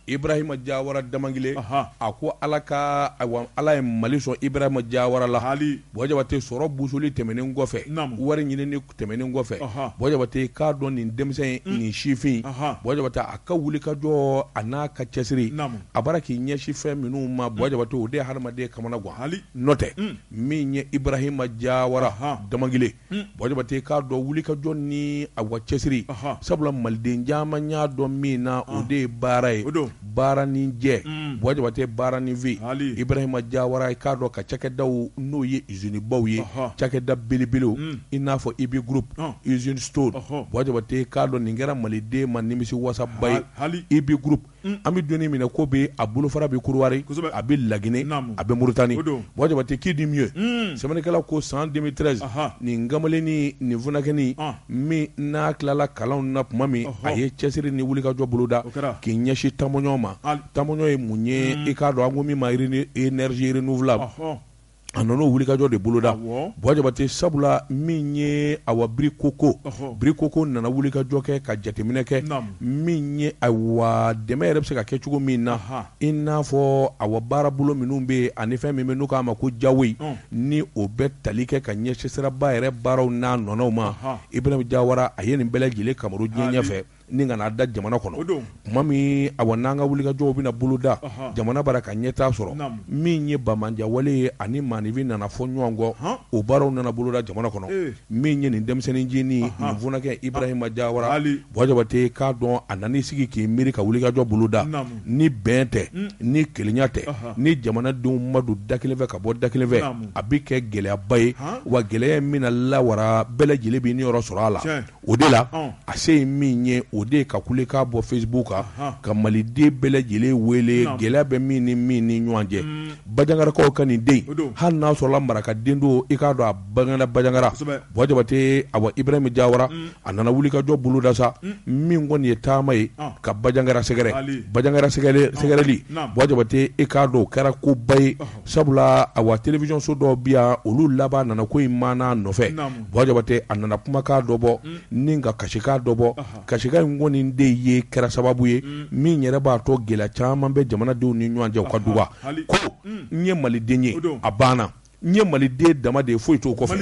Ibrahima Jawara Damangile a ko ala ye Mali sɔn Ibrahima Jawara la Buwa Jabate sɔrɔ busuli tɛmɛnen kɔfɛ wari ɲinini tɛmɛnen kɔfɛ Buwa Jabate k'a dɔn nin denmisɛn nin sifin Buwa Jabate a ka wuli ka jɔ a n'a ka cɛsiri a bara k'i ɲɛsin fɛn minnu ma Buwa Jabate o de ye hadamaden kamana gan n'o tɛ min ye Ibrahima Jawara Damangile Buwa Jabate k'a dɔn wuli ka jɔ ni a wa cɛsiri sabula maliden caman y'a dɔn min na o de ye baara ye baara ni jɛ Buwa Jabate baara ni vi Ibrahima Jawara k'a dɔn ka cakɛdaw n'o ye usine baw ye cakɛda belebelew i n'a fɔ IB group usine store Buwa Jabate k'a dɔn nin kɛra maliden ma nimisi wasaba ye IB group an bɛ donni minɛ ko bɛ a bolofara bɛ Kuruwari a bɛ Laginɛ a bɛ Muritani Buwa Jabate qui dit mieux sɛbɛnnikɛlaw ko san 2013 nin kamalen ni nin funakɛnin min n'a tilala kalanw na tuma min a ye cɛsiri ni wulikajɔ boloda k'i ɲɛsin tɔnmɔɲɔ ma tɔnmɔɲɔ ye mun ye i k'a dɔn an ko min ma énergie renouvelable a nana o wulikajɔ de boloda Buwa Jabate sabula min ye awa birikoko nana wulikajɔ kɛ ka jateminɛ kɛ min ye awa dɛmɛ yɛrɛ bɛ se ka kɛ cogo min na i n'a fɔ awa baara bolo minnu bɛ ani fɛn min bɛ n'u k'a ma ko jawoyi ni o bɛ tali kɛ ka ɲɛsin siraba yɛrɛ baaraw n'a nɔnɔw ma Ibrahima Jawara a ye nin bɛɛ lajɛlen kamaru diɲɛ ɲɛfɛ ni kana da jamana kɔnɔ tuma min awa n'an ka wulikajɔw bɛna boloda jamana bara ka ɲɛtaa sɔrɔ min ye bamanjawale ye ani maanifi nana fɔ ɲɔgɔn kɔ o baaraw nana boloda jamana kɔnɔ min ye nin denmisɛnnin ncinin nin funakɛ Ibrahima Jawara Buwa Jabate k'a dɔn a nan'i sigi k'i miiri ka wulikajɔ boloda ni bɛn tɛ ni kelenya tɛ ni jamanadenw ma don da kelen fɛ ka bɔ da kelen fɛ a bɛ kɛ gɛlɛyaba ye wa gɛlɛya min na lawara bɛɛ lajɛlen bɛ niyɔrɔ sɔrɔ a la o de la a se ye min ye o de ka kule k'a bɔ Facebook ka maliden bɛɛ lajɛlen wele gɛlɛya bɛ min ni ɲɔgɔn cɛ Bajangarakaw ka nin den hali n'a sɔrɔla marakaden don i k'a dɔn a bangera Bajangara Buwa Jabate awa Ibrahima Jawara a nana wulikajɔ boloda sa min kɔni ye taama ye ka Bajangara sɛgɛrɛ Bajangara sɛgɛrɛli Buwa Jabate i k'a dɔn o kɛra koba ye sabula awa télévision so dɔw bi yan olu laban nana ko in maana nɔfɛ Buwa Jabate a nana kumakan dɔ bɔ ni ka kasikan dɔ bɔ kasikan in kɔni de ye kɛra sababu ye min yɛrɛ b'a to gɛlɛya caman bɛ jamanadenw ni ɲɔgɔn cɛ u ka duba ko n ye maliden ye a banna n ye maliden dama de ye foyi t'o kɔfɛ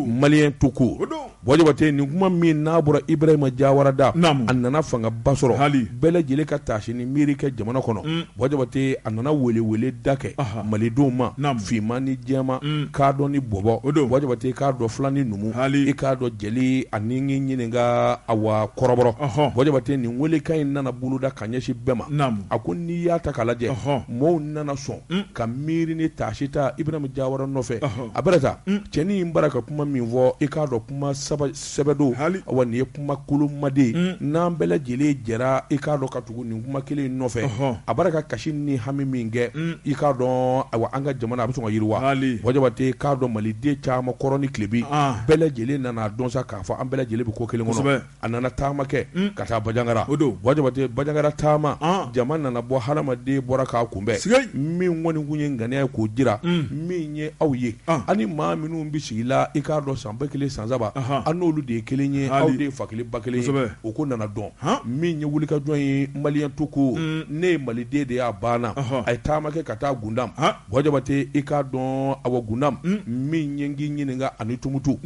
maliyɛn tout court Buwa Jabate nin kuma min n'a bɔra Ibrahima Jawara da a nana fangaba sɔrɔ bɛɛ lajɛlen ka taasi ni miiri kɛ jamana kɔnɔ Buwa Jabate a nana welewele da kɛ malidenw ma finman ni jɛman k'a dɔn ni bɔbɔ Buwa Jabate k'a dɔn filan ni numu i k'a dɔn jeli ani n ɲininka awa kɔrɔbɔrɔ Buwa Jabate nin welekan in nana boloda ka ɲɛsin bɛɛ ma a ko n'i y'a ta k'a lajɛ mɔɔw nana sɔn ka miiri ni taasi ta Ibrahima Jawara nɔfɛ a bɛrɛta cɛni in bara ka kuma min fɔ i k'a dɔn kuma sɛbɛdo wa nin ye kuma kolomaden n'an bɛɛ lajɛlen jɛra i k'a dɔn ka tugu nin kuma kelen nɔfɛ a bara ka kasi ni hami min kɛ i k'a dɔn ayiwa an ka jamana a bɛ sɔn ka yiriwa wajabate k'a dɔn maliden caman kɔrɔ ni tilebi bɛɛ lajɛlen nana dɔn sa k'a fɔ an bɛɛ lajɛlen bɛ ko kelen kɔnɔ a nana taama kɛ ka taa Bajangara wajabate Bajangara taama jama nana bɔ hadamaden bɔra k'a kunbɛn min kɔni kun ye ŋaniya ye k'o jira min ye aw ye ani maa minnu bɛ sigi la i k'a dɔn san 1000 san 3 an n'olu de ye kelen ye aw de ye fa kelen ba kelen ye o ko nana dɔn min ye wulikajɔn ye maliyɛn to ko ne ye maliden de y'a banna a ye taama kɛ ka taa Gundam wajabate i k'a dɔn awa Gundam min ye k'i ɲininka ani Tumutu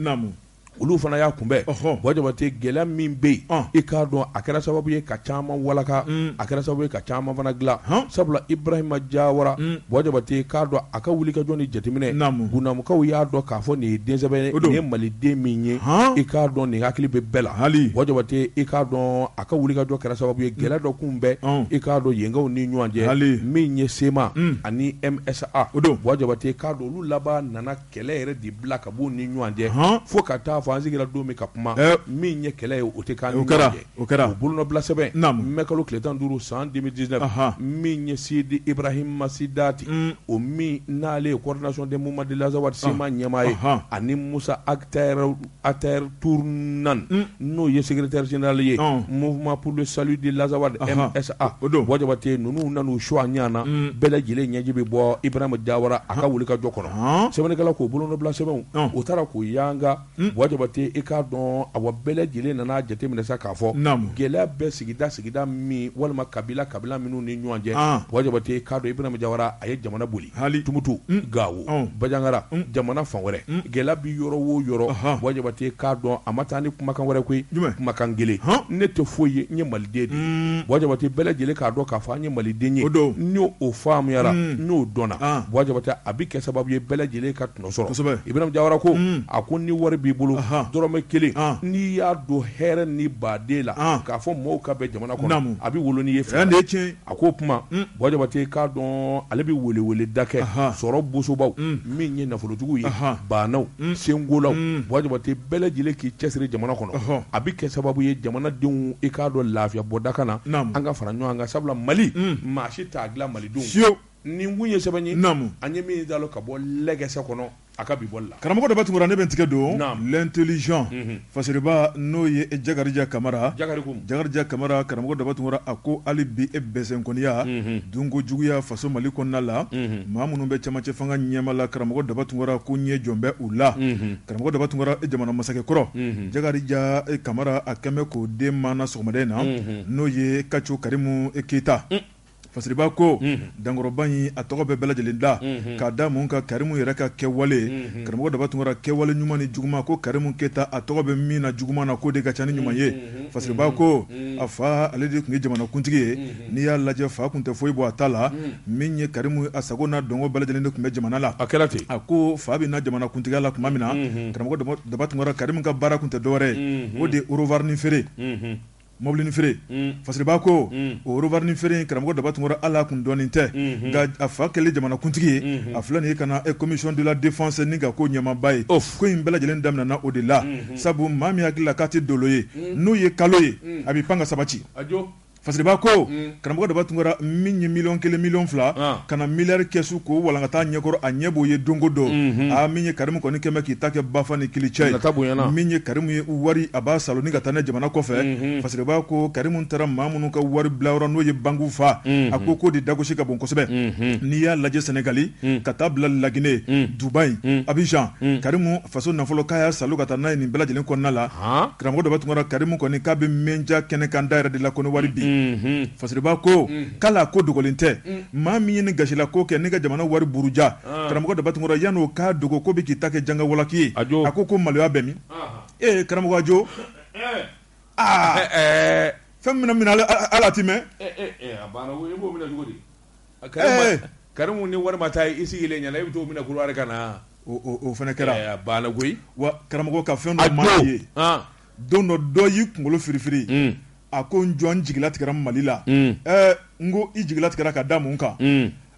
olu fana y'a kunbɛn wajabate gɛlɛya min bɛ yen i k'a dɔn a kɛra sababu ye ka caman walaka a kɛra sababu ye ka caman fana dilan sabula Ibrahima Jawara wajabate k'a dɔn a ka wulikajɔ ni jateminɛ Gundamukaw y'a dɔn k'a fɔ nin ye den sɛbɛn nin ye maliden min ye i k'a dɔn nin hakili bɛ bɛɛ la wajabate i k'a dɔn a ka wulikajɔ kɛra sababu ye gɛlɛya dɔ kun bɛ i k'a dɔn yenkaw ni ɲɔgɔn cɛ min ye SEMA ani MSA wajabate k'a dɔn olu laban nana kɛlɛ yɛrɛ de bila ka b'u ni ɲɔgɔn cɛ fo ka taa fɔ an sigira don min ka kuma min ye kɛlɛ ye o tɛ k'an ni ɲɔgɔn cɛ o bolonɔbila sɛbɛn mɛ kalo tile 15 san 2019 min ye Sidi Ibrahima Sidati o min n'ale ye coordination des mouvements de l'Azawad SEMA ɲɛmaa ye ani Musa Ater Tournan n'o ye secrétaire général ye mouvement pour le salut de l'Azawad MSA wajabate ninnu nan'u su a ɲana bɛɛ lajɛlen ɲɛji bɛ bɔ Ibrahima Jawara a ka wulikajɔ kɔnɔ sɛbɛnnikɛla k'o bolonɔbila sɛbɛnw o taara k'o yanga wajabate i k'a dɔn awa bɛɛ lajɛlen nana jateminɛ sa k'a fɔ gɛlɛya bɛ sigida min walima kabila minnu ni ɲɔgɔn cɛ wajabate k'a dɔn Ibrahima Jawara a ye jamana boli Tumutu Gawo Bajangara jamana fan wɛrɛ gɛlɛya bi yɔrɔ o yɔrɔ wajabate k'a dɔn a ma taa ni kumakan wɛrɛ koyi kumakan kelen ne tɛ foyi ye n ye maliden de ye wajabate bɛɛ lajɛlen k'a dɔn k'a fɔ an ye maliden ye n'o faamuyara n'o dɔnna wajabate a bɛ kɛ sababu ye bɛɛ lajɛlen ka tɔnɔ sɔrɔ Ibrahima Jawara ko a ko ni wari b'i bolo dɔrɔmɛ kelen n'i y'a don hɛrɛ ni baden la k'a fɔ mɔgɔw ka bɛn jamana kɔnɔ a bɛ wolo n'i ye fɛn a ko kuma wajabate k'a dɔn ale bɛ welewele da kɛ sɔrɔ bosobaw min ye nafolotigiw ye banaw sengolaw wajabate bɛɛ lajɛlen k'i cɛsiri jamana kɔnɔ a bɛ kɛ sababu ye jamanadenw i k'a dɔn lafiya bɔ da kan na an ka fara ɲɔgɔn kan sabula Mali maa si t'a dilan malidenw nin kun ye sɛbɛn ye an ye min dalo ka bɔ lɛgɛsɛ kɔnɔ a ka bi bɔli la karamɔgɔ dɔ b'a tungura ne bɛ n tigɛ don l'intelligent fasiriba n'o ye Jakarija Kamara Jakarija Kamara karamɔgɔ dɔ b'a tungura a ko hali bi e bɛsɛnkɔniya dunko juguya faso Mali kɔnɔna la maa minnu bɛ cɛmancɛ fanga ɲɛma la karamɔgɔ dɔ b'a tungura ko ɲɛ jɔn bɛ u la karamɔgɔ dɔ b'a tungura jamana masakɛ kɔrɔ Jakarija Kamara a kɛn bɛ k'o den maana sɔgɔmada in na n'o ye Kacu Karimu Keyita fasiriba ko dankɔrɔba in a tɔgɔ bɛ bɛɛ lajɛlen da k'a da mun ka Karimu yɛrɛ ka kɛwale karamɔgɔ dɔ b'a tungura kɛwale ɲuman ni juguman ko Karimu Keyita a tɔgɔ bɛ min na juguman na ko de ka ca ni ɲuman ye fasiriba ko a fa ale de tun ye jamanakuntigi ye n'i y'a lajɛ fa tun tɛ foyi bɔ a ta la min ye Karimu a sago n'a dɔngɔ bɛɛ lajɛlen de tun bɛ jamana la a kɛra ten a ko fa bɛ na jamanakuntigiya la tuma min na karamɔgɔ dɔ b'a tungura Karimu ka baara tun tɛ dɔwɛrɛ ye o de orovarini feere mobilini feere fasiriba ko o orovarini feere in karamɔgɔ dɔ b'a tungura ala kun dɔɔnin tɛ nka a fa kɛlen jamanakuntigi ye a filɛ nin ye ka na commission de la défense ni ka ko ɲɛmaaba ye ko in bɛɛ lajɛlen daminɛna o de la sabu maa min hakili la k'a tɛ dolo ye n'o ye kalo ye a bɛ pan ka sabati fasiriba ko karamɔgɔ dɔ b'a tungura min ye $1 1 2 ka na miliyari kɛsu ko walankata ɲɛkɔrɔ a ɲɛ b'o ye dongo don min ye Karimu kɔni kɛmɛ k'i ta kɛ bafa ni kilicɛ ye min ye Karimu ye wari a b'a saloni ka taa ne jamana kɔfɛ fasiriba ko Karimu taara maa minnu ka wari bilayɔrɔ n'o ye banku fa a ko k'o de dagosi ka bon kosɛbɛ n'i y'a lajɛ Senegali ka taa bila Laginɛ Dubayi Abidjan Karimu faso nafolo k'a y'a salo ka taa n'a ye nin bɛɛ lajɛlen kɔnɔna la karamɔgɔ dɔ b'a tungura Karimu kɔni k'a bɛ mɛnja kɛnɛ kan da yɛrɛ de la ko ni wari bi fasiriba ko k'ala ko dogolen tɛ maa min ye ni gasila ko kɛ ne ka jamana wari buruja karamɔgɔ dɔ b'a tungura yan'o k'a dogo ko bɛ k'i ta kɛ janga walaki ye a ko maloya bɛ min karamɔgɔ ajo fɛn min ala ti mɛn a banna i b'o minɛ cogo di Karimu ni wari ma taa i sigilen ɲɛna i bɛ t'o minɛ kuru ka na o fana kɛra a banna koyi wa karamɔgɔ ka fɛn dɔ maa ye don dɔ y'i kunkolo firifiri a ko n jɔ n jigila tigɛra Mali la n ko i jigila tigɛra ka da mun kan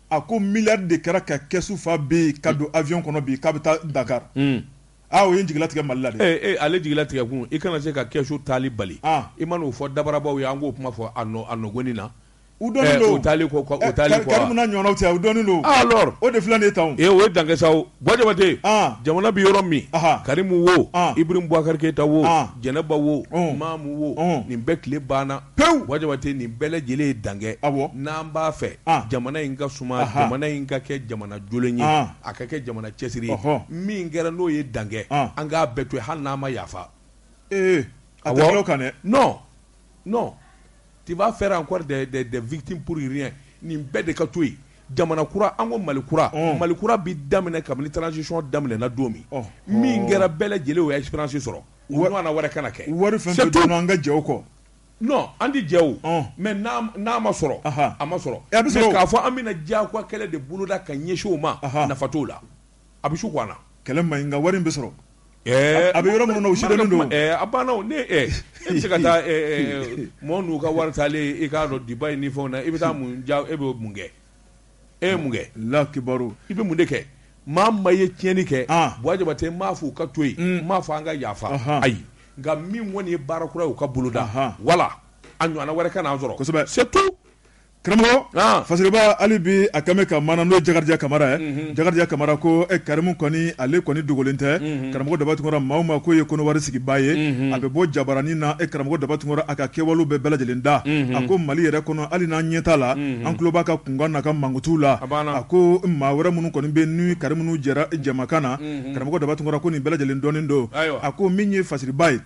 a ko miliyari de kɛra ka kɛsu fa bi ka don avion kɔnɔ bi k'a bɛ taa Dakar o ye jigila tigɛ Mali la de ale jigila tigɛ kun i kana se ka kɛsu taali bali i ma n'o fɔ dabarabaw ye an k'o kuma fɔ a nɔgɔni na u dɔnnen don o taali kɔ Karimu n'a ɲɔgɔnnaw cɛ u dɔnnen don alors o de filɛ nin ye tan o ye dankɛ sa o Bɔjabate jamana bɛ yɔrɔ min Karimu wo Ibrahim Boubacar Keita wo Jɛnɛba wo Mamu wo nin bɛɛ tile banna pewu Bɔjabate nin bɛɛ lajɛlen ye dankɛ n'an b'a fɛ jamana in ka suma jamana in ka kɛ jamana jolen ye a ka kɛ jamana cɛsiri ye min kɛra n'o ye dankɛ an k'a bɛɛ to yen hali n'an ma yafa a tɛ kan dɛ non tu vas faire encore des victimes pour rien nin bɛɛ de ka to yen jamana kura an ko Mali kura bi daminɛ kabini transition daminɛna don min kɛra bɛɛ lajɛlen o expérience sɔrɔ u ɲɔgɔnna wɛrɛ kana kɛ wari fɛn fɛn donna an ka jɛw kɔ non an ti jɛ o mais n'a ma sɔrɔ a ma sɔrɔ mais k'a fɔ an bɛna diyagoya kɛlɛ de boloda ka ɲɛsin o ma nafa t'o la a bɛ su ko an na kɛlɛ man ɲi nka wari in bɛ sɔrɔ a bɛ yɔrɔ minnu na u sidɔnnen don a banna o ne e bɛ se ka taa mɔɔ n'u ka wari taalen i k'a dɔn Dubaï ni fɛnw na i bɛ taa mun ja e bɛ mun kɛ e ye mun kɛ lakibaru i bɛ mun de kɛ maa ye tiɲɛni kɛ Bɔjabate m'a fɔ u ka to yen m'a fɔ an ka yafa ayi nka min kɔni ye baara kura ye u ka boloda wala a ɲɔgɔnna wɛrɛ ka n'an sɔrɔ kosɛbɛ c'est tout karamɔgɔ Fasiriba hali bi a kɛn bɛ ka mana n'o ye Jakarija Kamara ye Jakarija Kamara ko Karimu kɔni ale kɔni dogolen tɛ karamɔgɔ Dabatunkɔrɔ maa o maa k'o ye kɔnɔwari sigibaa ye a bɛ bɔ jabaranin na karamɔgɔ Dabatunkɔrɔ a ka kɛwalew bɛɛ lajɛlen da a ko Mali yɛrɛ kɔnɔ hali n'an ɲɛ t'a la an tulo b'a ka kunkan n'a ka mankutu la a ko maa wɛrɛ minnu kɔni bɛ ni Karimu n'u jɛra jɛmakan na karamɔgɔ Dabatunkɔrɔ ko nin bɛɛ lajɛlen dɔnnen don a ko min ye Fasiriba ye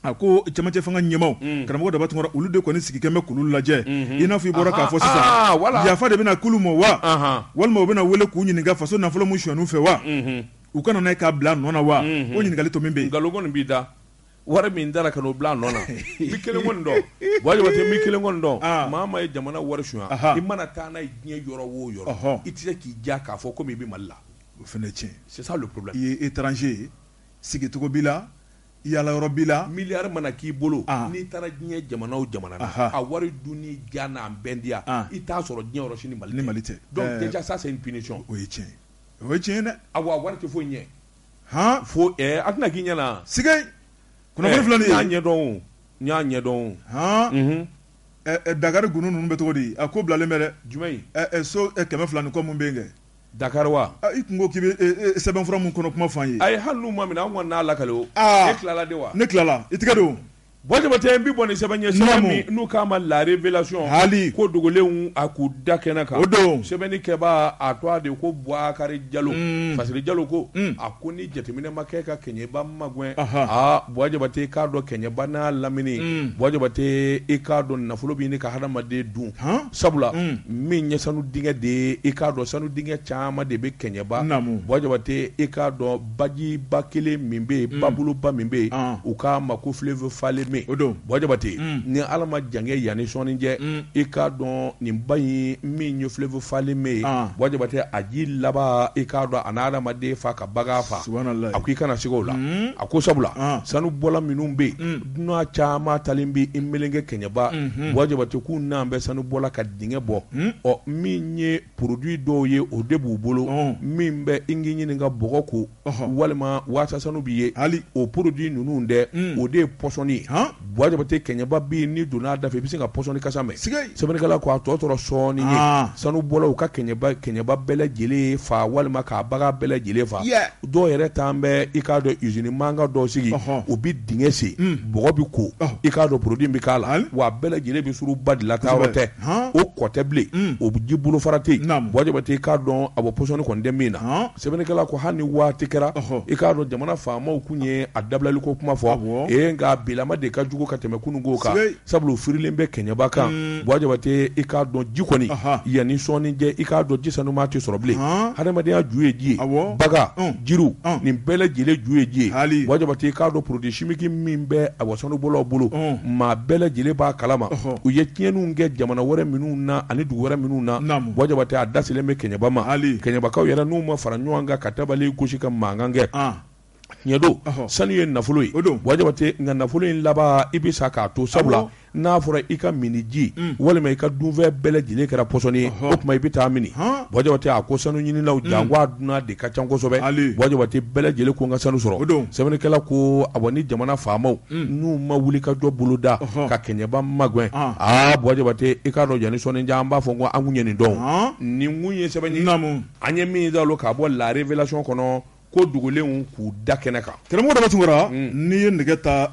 a ko cɛmancɛ fanga ɲɛmaw karamɔgɔ Dabatunkɔrɔ olu de kɔni sigikɛn bɛ k'olu lajɛ i n'a fɔ i bɔra k'a fɔ yafa de bɛna kulu ma wa walima u bɛna wele k'u ɲininka faso nafolo mun sonyɛn'u fɛ wa u kana n'a ye k'a bila nɔ na wa o ɲininkali to min bɛ yen nkalon kɔni b'i da wari min dara ka n'o bila nɔ na mi kelen kɔni dɔn Bɔjabate mi kelen kɔni dɔn maa ye jamana wari sunya i mana taa n'a ye diɲɛ yɔrɔ o yɔrɔ i tɛ se k'i ja k'a fɔ komi i bɛ Mali la o fana tiɲɛ c'est ça le problème i ye étranger ye sigicogo b'i la yala yɔrɔ b'i la miliyari mana k'i bolo n'i taara diɲɛ jamana o jamana na a wari dun ni ja n'a bɛndiya i t'a sɔrɔ diɲɛ yɔrɔ si ni Mali tɛ donc déjà ça c'est une punition o ye tiɲɛ dɛ a wari tɛ foyi ɲɛ fo a tɛna k'i ɲɛna sigay kunnafoni filɛ nin ye n y'a ɲɛdɔn Dakar gunu ninnu bɛ cogo di a ko bilalen bɛ dɛ jumɛn so 200 ni kɔ mun bɛ yen kɛ Dakar wa i kun ko k'i bɛ sɛbɛnfura mun kɔnɔ kuma fɔ an ye ayi hali n'u ma minɛ an kɔni n'a lakale o e tilala de wa ne tilala i tigɛ don Bɔjabate n bɛ bɔ nin sɛbɛn ɲɛ sɛbɛn min n'u k'a ma la révélation hali ko dogolenw a k'u da kɛnɛ kan o don sɛbɛnni kɛbaa a tɔgɔ de ko Bouakari Diallo Fasiri Diallo ko a ko ni jateminɛ ma kɛ ka Kɛɲɛba magɛn Bɔjabate k'a dɔn Kɛɲɛba n'a lamini Bɔjabate i k'a dɔn nafolo b'i ni ka hadamaden dun sabula min ye sanu dingɛ de ye i k'a dɔn sanu dingɛ caman de bɛ Kɛɲɛba Bɔjabate i k'a dɔn bajiba kelen min bɛ yen baboloba min bɛ yen u k'a ma ko fleuve Faleme o don Bɔjabate ni Ala ma jange yanni sɔɔni cɛ i k'a dɔn nin ba in min ye fleuve Faleme ye Bɔjabate a ji laban i k'a dɔn a n'a adamaden fa ka bagan fa a ko i kana sigi o la a ko sabula sanu bɔla minnu bɛ yen dunan caman talen bɛ i meleke Kɛɲɛba Bɔjabate k'u n'an bɛ sanu bɔla ka dingɛ bɔ min ye produit dɔw ye o de b'u bolo min bɛ i k'i ɲininka bɔgɔ ko walima waasa sanu b'i ye hali o produit ninnu dɛ o de ye pɔsɔni Bɔjabate Kɛɲɛba bi ni donna da fɛ i bɛ se ka pɔsɔni kasa mɛn sɛbɛnnikɛla ko a tɔ tora sɔɔni ye sanu bɔlaw ka Kɛɲɛba bɛɛ lajɛlen fa walima k'a bagan bɛɛ lajɛlen fa dɔw yɛrɛ t'an bɛ i k'a dɔn usine mankan dɔw sigi o bɛ dingɛ sen bɔgɔ bɛ ko i k'a dɔn produit bɛ k'a la wa bɛɛ lajɛlen bɛ suru ba de la taa yɔrɔ tɛ o kɔ tɛ bilen o ji bolo fara tɛ yen Bɔjabate k'a dɔn a bɔ pɔsɔni kɔni tɛ min na sɛbɛnnikɛla ko hali ni waati kɛra i k'a dɔn jamana faamaw kun ye a dabilali ko kuma fɔ nka bilama de ka jugu ka tɛmɛ kununko kan sabula firilen bɛ Kɛɲɛba kan Bɔjabate i k'a dɔn ji kɔni yanni sɔɔni cɛ i k'a dɔn ji sanuman tɛ sɔrɔ bilen hadamadenya ju ye ji ye baga jiriw nin bɛɛ lajɛlen ju ye ji ye Bɔjabate i k'a dɔn produit chimique min bɛ a sanubɔlaw bolo maa bɛɛ lajɛlen b'a kalama u ye tiɲɛniw kɛ jamana wɛrɛ minnu na ani dugu wɛrɛ minnu na Bɔjabate a dasilen bɛ Kɛɲɛba ma Kɛɲɛbakaw yɛrɛ n'u ma fara ɲɔgɔn kan ka tabali gosi ka mankan kɛ tiɲɛ don sanu ye nafolo ye Bɔjabate nka nafolo in laban i bɛ sa k'a to sabula n'a fɔra i ka mini ji walima i ka dunfɛn bɛɛ lajɛlen kɛra pɔsɔni ye o tuma i bɛ taa mini Buwa Jabate a ko sanu ɲinilaw jango a dunan de ka ca kosɛbɛ Buwa Jabate bɛɛ lajɛlen ko n ka sanu sɔrɔ sɛbɛnnikɛla ko awɔ ni jamana faamaw n'u ma wuli ka jɔ boloda ka kɛɲɛba magɛn Buwa Jabate i k'a dɔn yanni sɔnnijan an b'a fɔ ko an kun ye nin dɔn nin kun ye sɛbɛn ye an ye min dalo k'a bɔ la révélation kɔnɔ ko dugulenw k'u da kɛnɛ kan karamɔgɔ Daba Tunkara n'i ye nɛgɛ ta